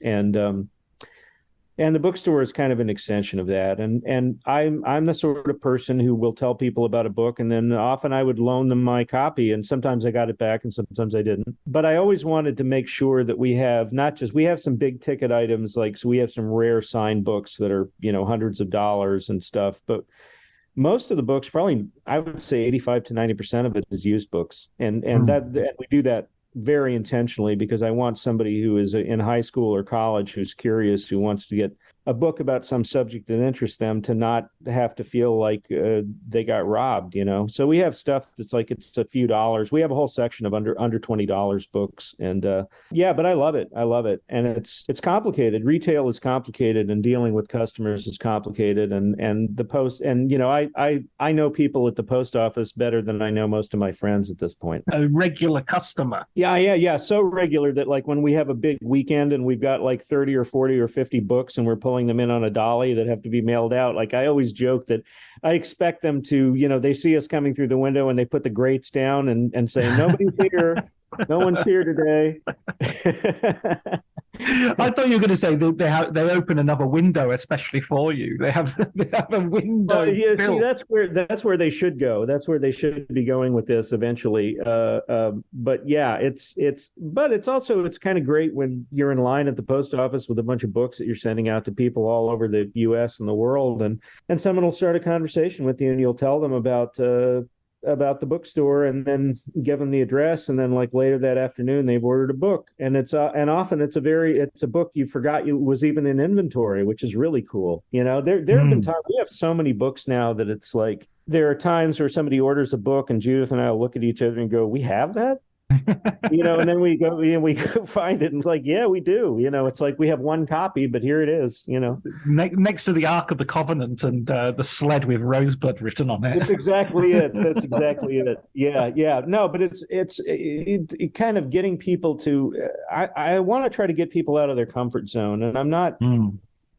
And the bookstore is kind of an extension of that. And I'm the sort of person who will tell people about a book, and then often I would loan them my copy, and sometimes I got it back and sometimes I didn't. But I always wanted to make sure that we have we have some big ticket items, so we have some rare signed books that are, hundreds of dollars and stuff. But most of the books, probably I would say 85 to 90% of it is used books. And we do that very intentionally because I want somebody who is in high school or college who's curious, who wants to get a book about some subject that interests them, to not have to feel like they got robbed, So we have stuff that's like it's a few dollars. We have a whole section of under $20 books, and but I love it. And it's complicated. Retail is complicated, and dealing with customers is complicated. And the post, and I know people at the post office better than I know most of my friends at this point. A regular customer. Yeah. So regular that like when we have a big weekend and we've got like 30 or 40 or 50 books and we're pulling them in on a dolly that have to be mailed out. Like I always joke that I expect them to, they see us coming through the window and they put the grates down and say, nobody's here. No one's here today. I thought you were going to say they open another window especially for you. They have a window. See, that's where they should go. That's where they should be going with this eventually. But yeah, it's kind of great when you're in line at the post office with a bunch of books that you're sending out to people all over the U.S. and the world, and someone will start a conversation with you, and you'll tell them about the bookstore, and then give them the address, and then like later that afternoon they've ordered a book, and it's often it's a book you forgot you was even in inventory, which is really cool. There have been times, we have so many books now that it's like there are times where somebody orders a book and Judith and I will look at each other and go, we have that? And then we go find it, and it's like, yeah, we do. It's like we have one copy, but here it is. Next to the Ark of the Covenant and the sled with Rosebud written on it. That's exactly it. Yeah. No, but it's kind of getting people to. I want to try to get people out of their comfort zone, and I'm not.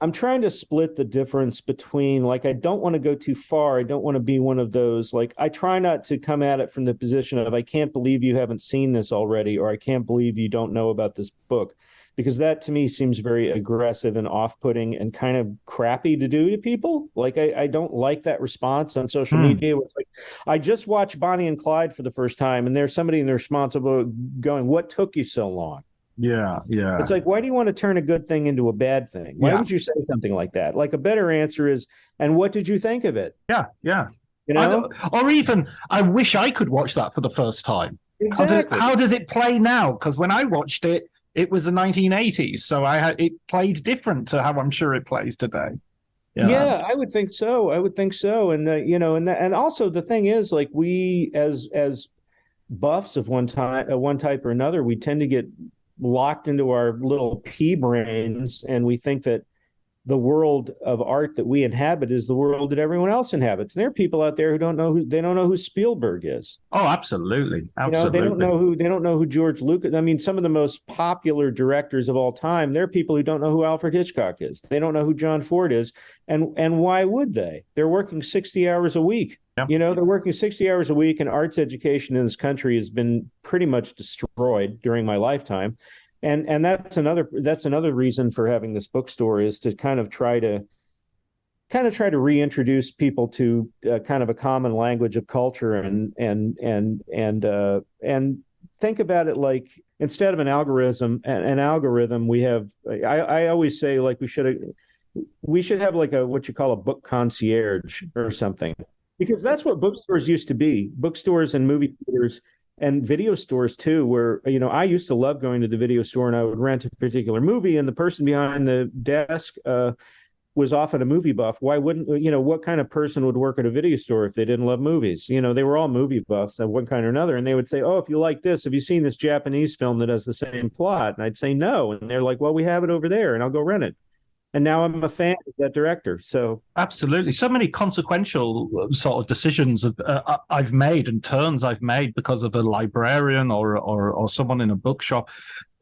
I'm trying to split the difference between, like, I don't want to go too far. I don't want to be one of those, like, I try not to come at it from the position of, I can't believe you haven't seen this already, or I can't believe you don't know about this book, because that to me seems very aggressive and off-putting and kind of crappy to do to people. Like, I don't like that response on social media. Like, I just watched Bonnie and Clyde for the first time, and there's somebody in the responsible going, what took you so long? Yeah. It's like, why do you want to turn a good thing into a bad thing? Why would you say something like that? Like, a better answer is, and what did you think of it? Yeah. Or even, I wish I could watch that for the first time. Exactly. How does it play now? Because when I watched it, it was the 1980s, so it played different to how I'm sure it plays today. Yeah, I would think so. I would think so. And and also the thing is, like, we as buffs of one type or another, we tend to get locked into our little pea brains, and we think that the world of art that we inhabit is the world that everyone else inhabits. And there are people out there who don't know who Spielberg is. Oh, absolutely. They don't know who George Lucas. I mean, some of the most popular directors of all time, there are people who don't know who Alfred Hitchcock is. They don't know who John Ford is. And why would they? They're working 60 hours a week. Yeah. They're working 60 hours a week, and arts education in this country has been pretty much destroyed during my lifetime. And that's another reason for having this bookstore, is to kind of try to reintroduce people to kind of a common language of culture, and think about it like, instead of an algorithm, we have, I always say, like, we should have like what you call a book concierge or something, because that's what bookstores used to be. Bookstores and movie theaters and video stores too, where, I used to love going to the video store, and I would rent a particular movie, and the person behind the desk was often a movie buff. Why wouldn't, what kind of person would work at a video store if they didn't love movies? They were all movie buffs of one kind or another. And they would say, oh, if you like this, have you seen this Japanese film that has the same plot? And I'd say no. And they're like, well, we have it over there, and I'll go rent it. And now I'm a fan of that director. So absolutely, so many consequential sort of decisions I've made, and turns I've made because of a librarian or someone in a bookshop.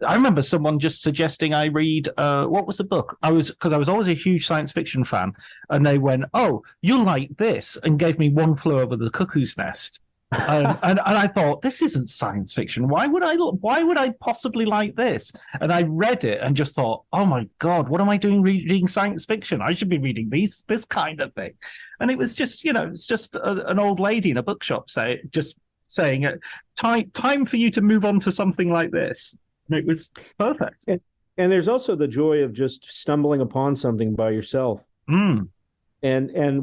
I remember someone just suggesting I read what was the book? Because I was always a huge science fiction fan, and they went, "Oh, you'll like this," and gave me One Flew Over the Cuckoo's Nest. And I thought, this isn't science fiction. Why would I possibly like this? And I read it and just thought, oh my God, what am I doing reading science fiction? I should be reading this kind of thing. And it was just, it's just an old lady in a bookshop saying, time for you to move on to something like this. And it was perfect. And there's also the joy of just stumbling upon something by yourself. And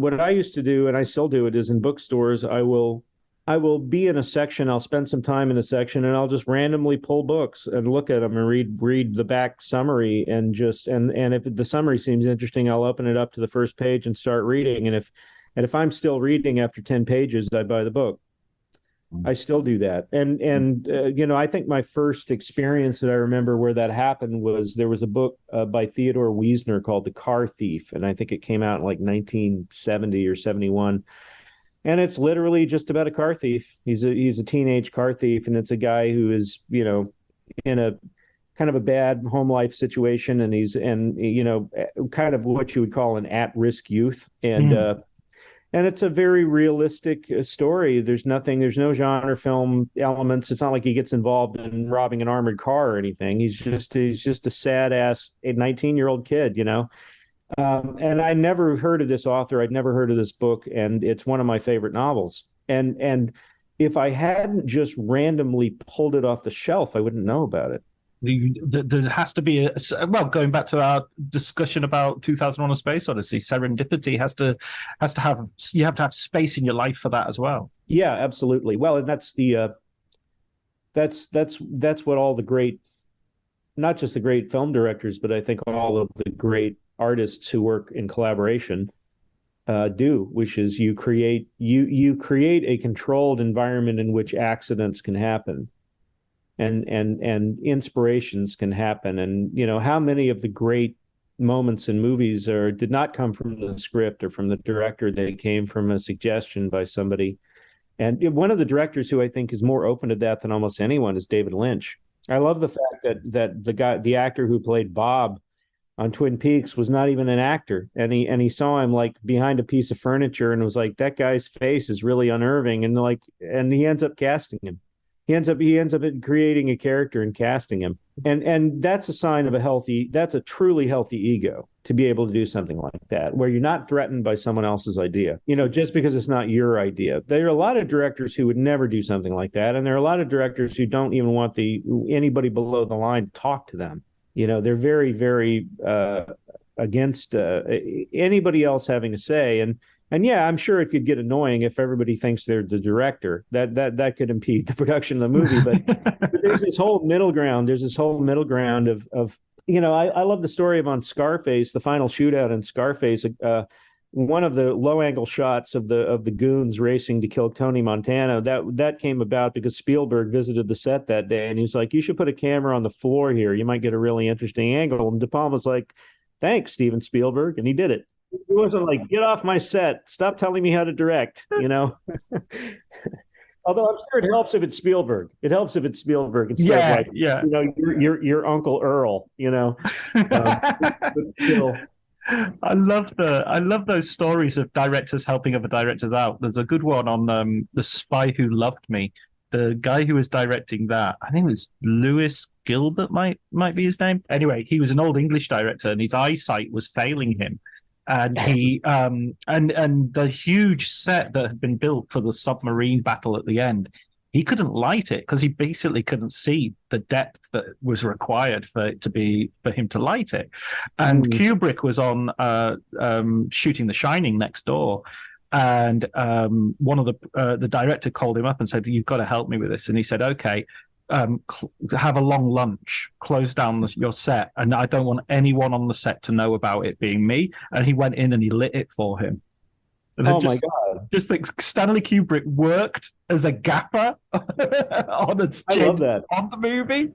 what I used to do, and I still do it, is in bookstores, I will be in a section. I'll spend some time in a section, and I'll just randomly pull books and look at them and read the back summary, and if the summary seems interesting, I'll open it up to the first page and start reading. And if I'm still reading after 10 pages, I buy the book. I still do that. And I think my first experience that I remember where that happened was, there was a book by Theodore Wiesner called The Car Thief, and I think it came out in like 1970 or 71. And it's literally just about a car thief. He's a teenage car thief, and it's a guy who is, in a kind of a bad home life situation, and he's kind of what you would call an at-risk youth. And it's a very realistic story. There's no genre film elements. It's not like he gets involved in robbing an armored car or anything. He's just a sad ass 19-year-old kid, And I never heard of this author. I'd never heard of this book, and it's one of my favorite novels. And if I hadn't just randomly pulled it off the shelf, I wouldn't know about it. There has to be going back to our discussion about 2001: A Space Odyssey, serendipity has to have, you have to have space in your life for that as well. Yeah, absolutely. Well, and that's what all the great, not just the great film directors, but I think all of the great artists who work in collaboration do, which is you create a controlled environment in which accidents can happen, and inspirations can happen. And how many of the great moments in movies did not come from the script or from the director? They came from a suggestion by somebody. And one of the directors who I think is more open to that than almost anyone is David Lynch. I love the fact that the actor who played Bob on Twin Peaks was not even an actor, and he saw him like behind a piece of furniture and was like, that guy's face is really unnerving, and he ends up casting him. He ends up creating a character and casting him, and that's a sign of that's a truly healthy ego, to be able to do something like that, where you're not threatened by someone else's idea, just because it's not your idea. There are a lot of directors who would never do something like that, and there are a lot of directors who don't even want anybody below the line to talk to them. They're very, very against anybody else having a say. And And yeah, I'm sure it could get annoying if everybody thinks they're the director. That could impede the production of the movie. But there's this whole middle ground. There's this whole middle ground of I love the story of on Scarface, the final shootout in Scarface. One of the low angle shots of the goons racing to kill Tony Montana, that came about because Spielberg visited the set that day, and he's like, "You should put a camera on the floor here. You might get a really interesting angle." And De Palma's like, "Thanks, Steven Spielberg," and he did it. He wasn't like, "Get off my set. Stop telling me how to direct," Although I'm sure it helps if it's Spielberg. It helps if it's Spielberg instead of your Uncle Earl, still. I love those stories of directors helping other directors out. There's a good one on The Spy Who Loved Me. The guy who was directing that, I think it was Lewis Gilbert, might be his name. Anyway, he was an old English director, and his eyesight was failing him. And he and the huge set that had been built for the submarine battle at the end, he couldn't light it because he basically couldn't see the depth that was required for him to light it. And Kubrick was on shooting The Shining next door, and one of the director called him up and said, "You've got to help me with this." And he said, "Okay. Have a long lunch, close down your set, and I don't want anyone on the set to know about it being me." And he went in and he lit it for him. And my God! Just think, Stanley Kubrick worked as a gaffer on the movie.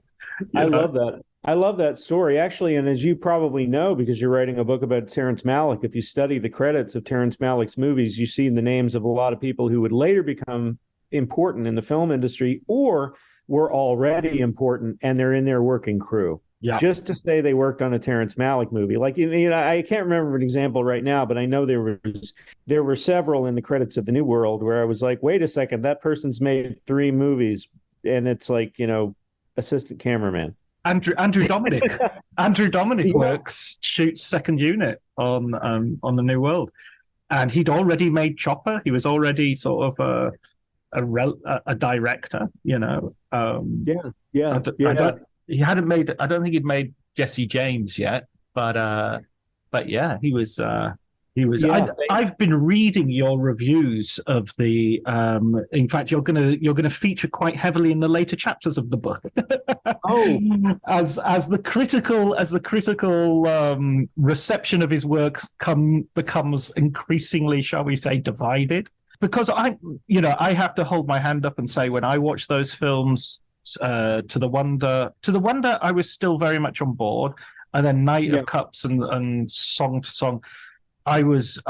I love that. I love that story, actually. And as you probably know, because you're writing a book about Terrence Malick, if you study the credits of Terrence Malick's movies, you see the names of a lot of people who would later become important in the film industry or were already important, and they're in their working crew. Yeah. Just to say they worked on a Terrence Malick movie. Like, I can't remember an example right now, but I know there were several in the credits of The New World where I was like, wait a second, that person's made 3 movies, and it's like, assistant cameraman. Andrew Dominic. Andrew Dominic shoots second unit on The New World, and he'd already made Chopper. He was already sort of a director, He hadn't made. I don't think he'd made Jesse James yet, but yeah, he was. Yeah. I've been reading your reviews of the. In fact, you're gonna feature quite heavily in the later chapters of the book. As the critical reception of his works becomes increasingly, shall we say, divided. Because I have to hold my hand up and say, when I watched those films, to the Wonder, I was still very much on board, and then Night of Cups and Song to Song, I was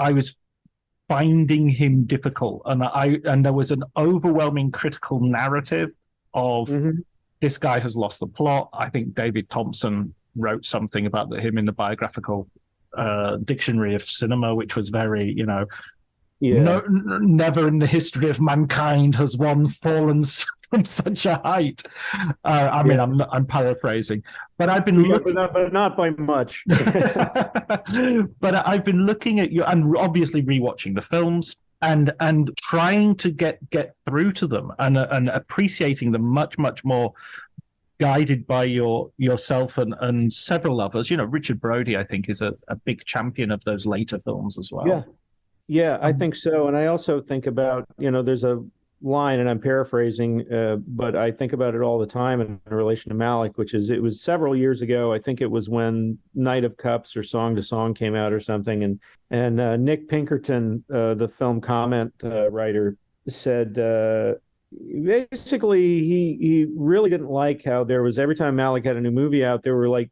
finding him difficult, and there was an overwhelming critical narrative of this guy has lost the plot. I think David Thompson wrote something about him in the biographical dictionary of cinema, which was very, No, never in the history of mankind has one fallen from such a height. I mean, I'm paraphrasing, but I've been looking, but not by much. But I've been looking at you and obviously rewatching the films and trying to get through to them and appreciating them much more, guided by yourself and several others. Richard Brody, I think, is a big champion of those later films as well. Yeah, I think so. And I also think about, there's a line, and I'm paraphrasing, but I think about it all the time in relation to Malick, which is, it was several years ago. I think it was when Night of Cups or Song to Song came out or something. And Nick Pinkerton, the film comment writer, said basically he really didn't like how there was, every time Malick had a new movie out, there were like,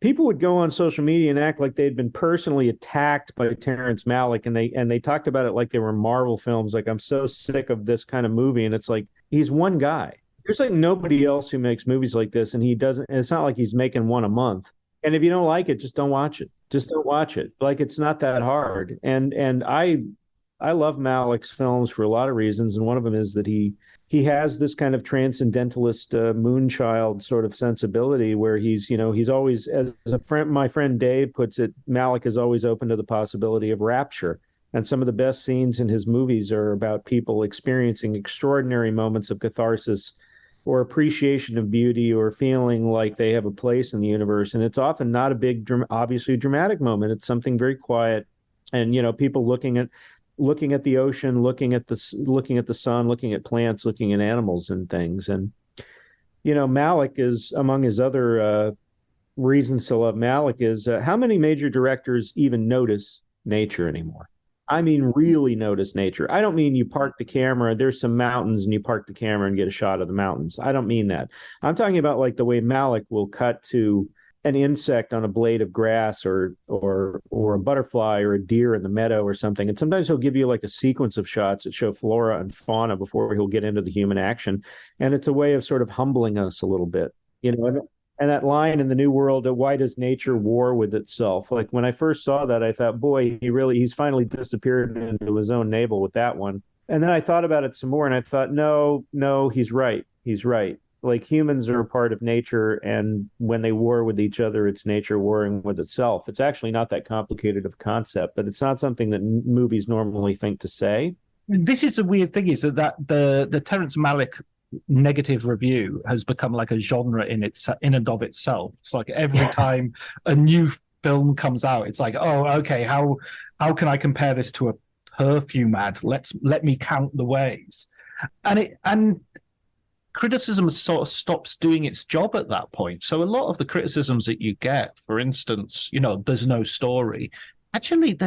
people would go on social media and act like they'd been personally attacked by Terrence Malick, and they talked about it like they were Marvel films. Like, I'm so sick of this kind of movie, and it's like, he's one guy. There's like nobody else who makes movies like this, and he doesn't. And it's not like he's making one a month. And if you don't like it, just don't watch it. Just don't watch it. Like, it's not that hard. And I love Malick's films for a lot of reasons, and one of them is that he has this kind of transcendentalist moonchild sort of sensibility where he's always, as my friend Dave puts it, Malick is always open to the possibility of rapture. And some of the best scenes in his movies are about people experiencing extraordinary moments of catharsis or appreciation of beauty or feeling like they have a place in the universe. And it's often not a big, obviously dramatic moment. It's something very quiet. And, people looking at looking at the ocean, looking at the sun, looking at plants, looking at animals and things. And Malick is, among his other reasons to love Malick, is how many major directors even notice nature anymore? I mean, really notice nature. I don't mean you park the camera, there's some mountains and you park the camera and get a shot of the mountains. I don't mean that. I'm talking about like the way Malick will cut to an insect on a blade of grass or a butterfly or a deer in the meadow or something. And sometimes he'll give you like a sequence of shots that show flora and fauna before he'll get into the human action. And it's a way of sort of humbling us a little bit, And that line in The New World, why does nature war with itself? Like when I first saw that, I thought, boy, he's finally disappeared into his own navel with that one. And then I thought about it some more and I thought, no, he's right. He's right. Like humans are a part of nature. And when they war with each other, it's nature warring with itself. It's actually not that complicated of a concept, but it's not something that movies normally think to say. This is the weird thing, is that the Terrence Malick negative review has become like a genre in and of itself. It's like every time a new film comes out, it's like, oh, okay, how can I compare this to a perfume ad? Let me count the ways. And criticism sort of stops doing its job at that point. So a lot of the criticisms that you get, for instance, there's no story. Actually,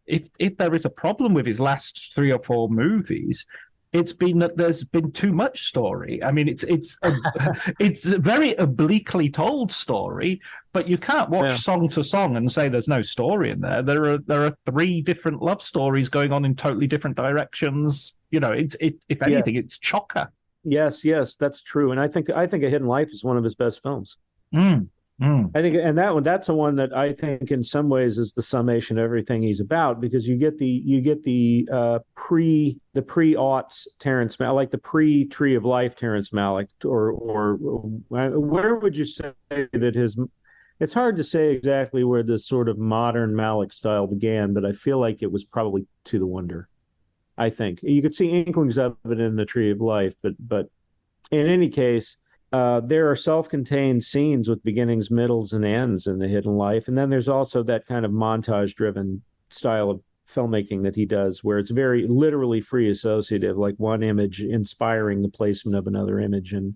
if there is a problem with his last 3 or 4 movies, it's been that there's been too much story. I mean, it's a very obliquely told story, but you can't watch song to song and say there's no story in there. There are 3 different love stories going on in totally different directions. If anything, it's chocker. Yes, that's true. And I think A Hidden Life is one of his best films. I think, and that's the one that I think in some ways is the summation of everything he's about, because you get the pre-aughts Terrence Malick, like the pre-Tree of Life Terrence Malick, or where would you say that it's hard to say exactly where this sort of modern Malick style began, but I feel like it was probably To the Wonder. I think you could see inklings of it in the Tree of Life, but in any case, there are self-contained scenes with beginnings, middles, and ends in The Hidden Life. And then there's also that kind of montage-driven style of filmmaking that he does, where it's very literally free associative, like one image inspiring the placement of another image. And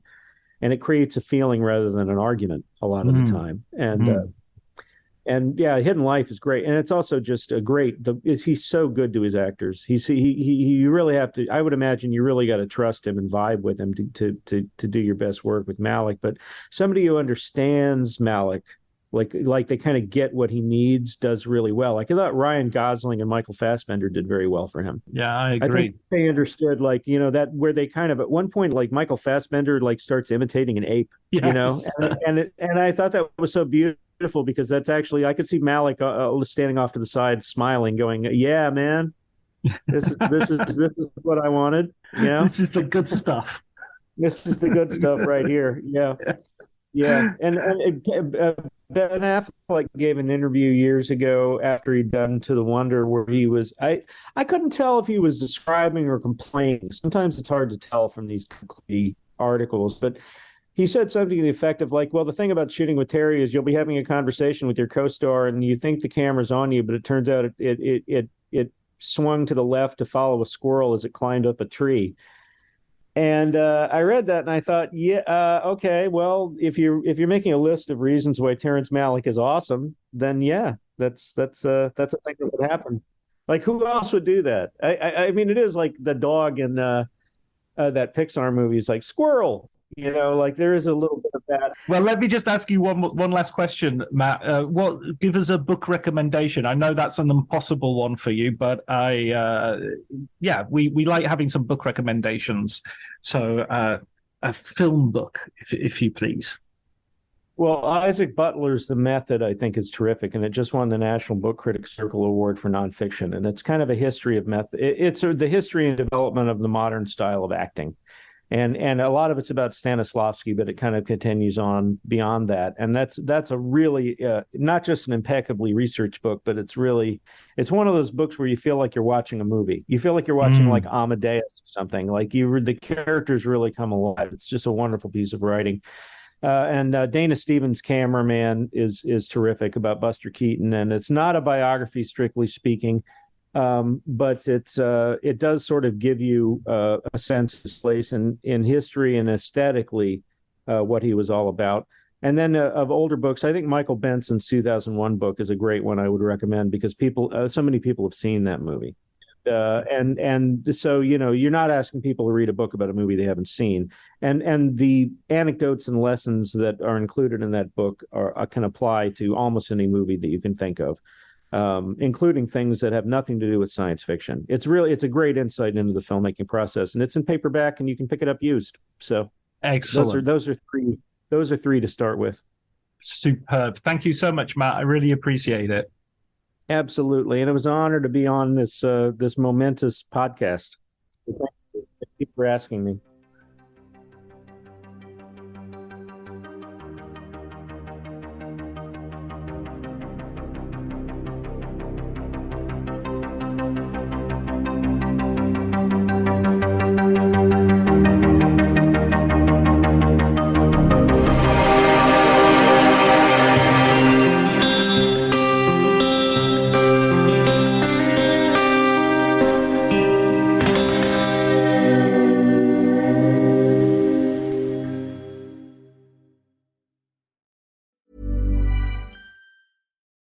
it creates a feeling rather than an argument a lot of the time. And yeah, Hidden Life is great, and it's also just he's so good to his actors. You really have to. I would imagine you really got to trust him and vibe with him to do your best work with Malick. But somebody who understands Malick, like they kind of get what he needs, does really well. Like I thought Ryan Gosling and Michael Fassbender did very well for him. Yeah, I agree. I think they understood, that where they kind of at one point, like Michael Fassbender starts imitating an ape, yes. and I thought that was so beautiful. Because that's actually, I could see Malick standing off to the side, smiling, going, "Yeah, man, this is what I wanted." This is the good stuff. This is the good stuff right here. Yeah. And Ben Affleck gave an interview years ago after he'd done To the Wonder, where he was, I couldn't tell if he was describing or complaining. Sometimes it's hard to tell from these articles, but he said something to the effect of well, the thing about shooting with Terry is you'll be having a conversation with your co-star and you think the camera's on you, but it turns out it swung to the left to follow a squirrel as it climbed up a tree. And I read that and I thought, okay, well, if you're making a list of reasons why Terrence Malick is awesome, then that's a thing that would happen. Like, who else would do that? I mean, it is like the dog in that Pixar movie is like squirrel. There is a little bit of that. Well, let me just ask you one last question, Matt. Give us a book recommendation. I know that's an impossible one for you, but we like having some book recommendations. So a film book, if you please. Well, Isaac Butler's The Method, I think, is terrific, and it just won the National Book Critics Circle Award for nonfiction. And it's kind of a history of method. It's the history and development of the modern style of acting. And a lot of it's about Stanislavski, but it kind of continues on beyond that. And that's a really not just an impeccably researched book, but it's one of those books where you feel like you're watching a movie. You feel like you're watching like Amadeus or something. Like the characters really come alive. It's just a wonderful piece of writing. And Dana Stevens' Cameraman is terrific, about Buster Keaton, and it's not a biography strictly speaking. But it does sort of give you a sense of his place in history and aesthetically what he was all about. And then of older books, I think Michael Benson's 2001 book is a great one I would recommend because so many people have seen that movie. And so, you're not asking people to read a book about a movie they haven't seen. And the anecdotes and lessons that are included in that book can apply to almost any movie that you can think of, including things that have nothing to do with science fiction. It's a great insight into the filmmaking process, and it's in paperback and you can pick it up used. So excellent. Those are three to start with. Superb. Thank you so much, Matt. I really appreciate it. Absolutely. And it was an honor to be on this momentous podcast. Thank you for asking me.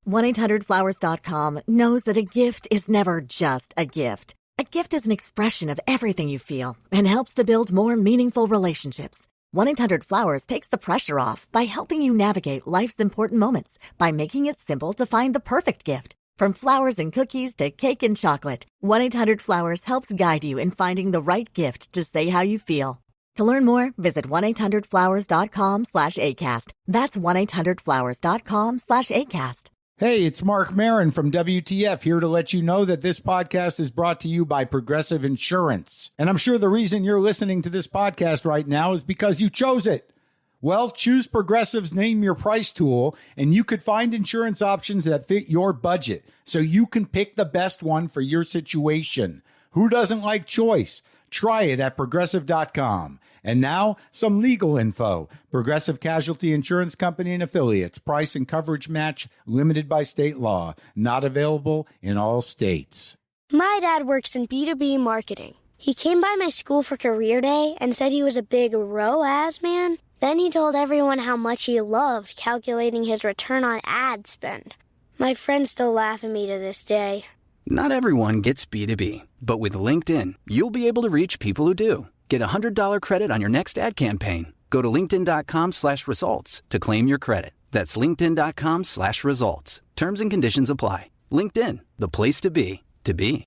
$1-800-Flowers.com knows that a gift is never just a gift. A gift is an expression of everything you feel and helps to build more meaningful relationships. 1-800-Flowers takes the pressure off by helping you navigate life's important moments by making it simple to find the perfect gift. From flowers and cookies to cake and chocolate, 1-800-Flowers helps guide you in finding the right gift to say how you feel. To learn more, visit 1-800-Flowers.com/ACAST. That's 1-800-Flowers.com/ACAST. Hey, it's Mark Marin from WTF here to let you know that this podcast is brought to you by Progressive Insurance. And I'm sure the reason you're listening to this podcast right now is because you chose it. Well, choose Progressive's Name Your Price tool, and you could find insurance options that fit your budget, so you can pick the best one for your situation. Who doesn't like choice? Try it at Progressive.com. And now, some legal info. Progressive Casualty Insurance Company and Affiliates. Price and coverage match limited by state law. Not available in all states. My dad works in B2B marketing. He came by my school for career day and said he was a big ROAS man. Then he told everyone how much he loved calculating his return on ad spend. My friends still laugh at me to this day. Not everyone gets B2B, but with LinkedIn, you'll be able to reach people who do. Get a $100 credit on your next ad campaign. Go to linkedin.com/results to claim your credit. That's linkedin.com/results. Terms and conditions apply. LinkedIn, the place to be, to be.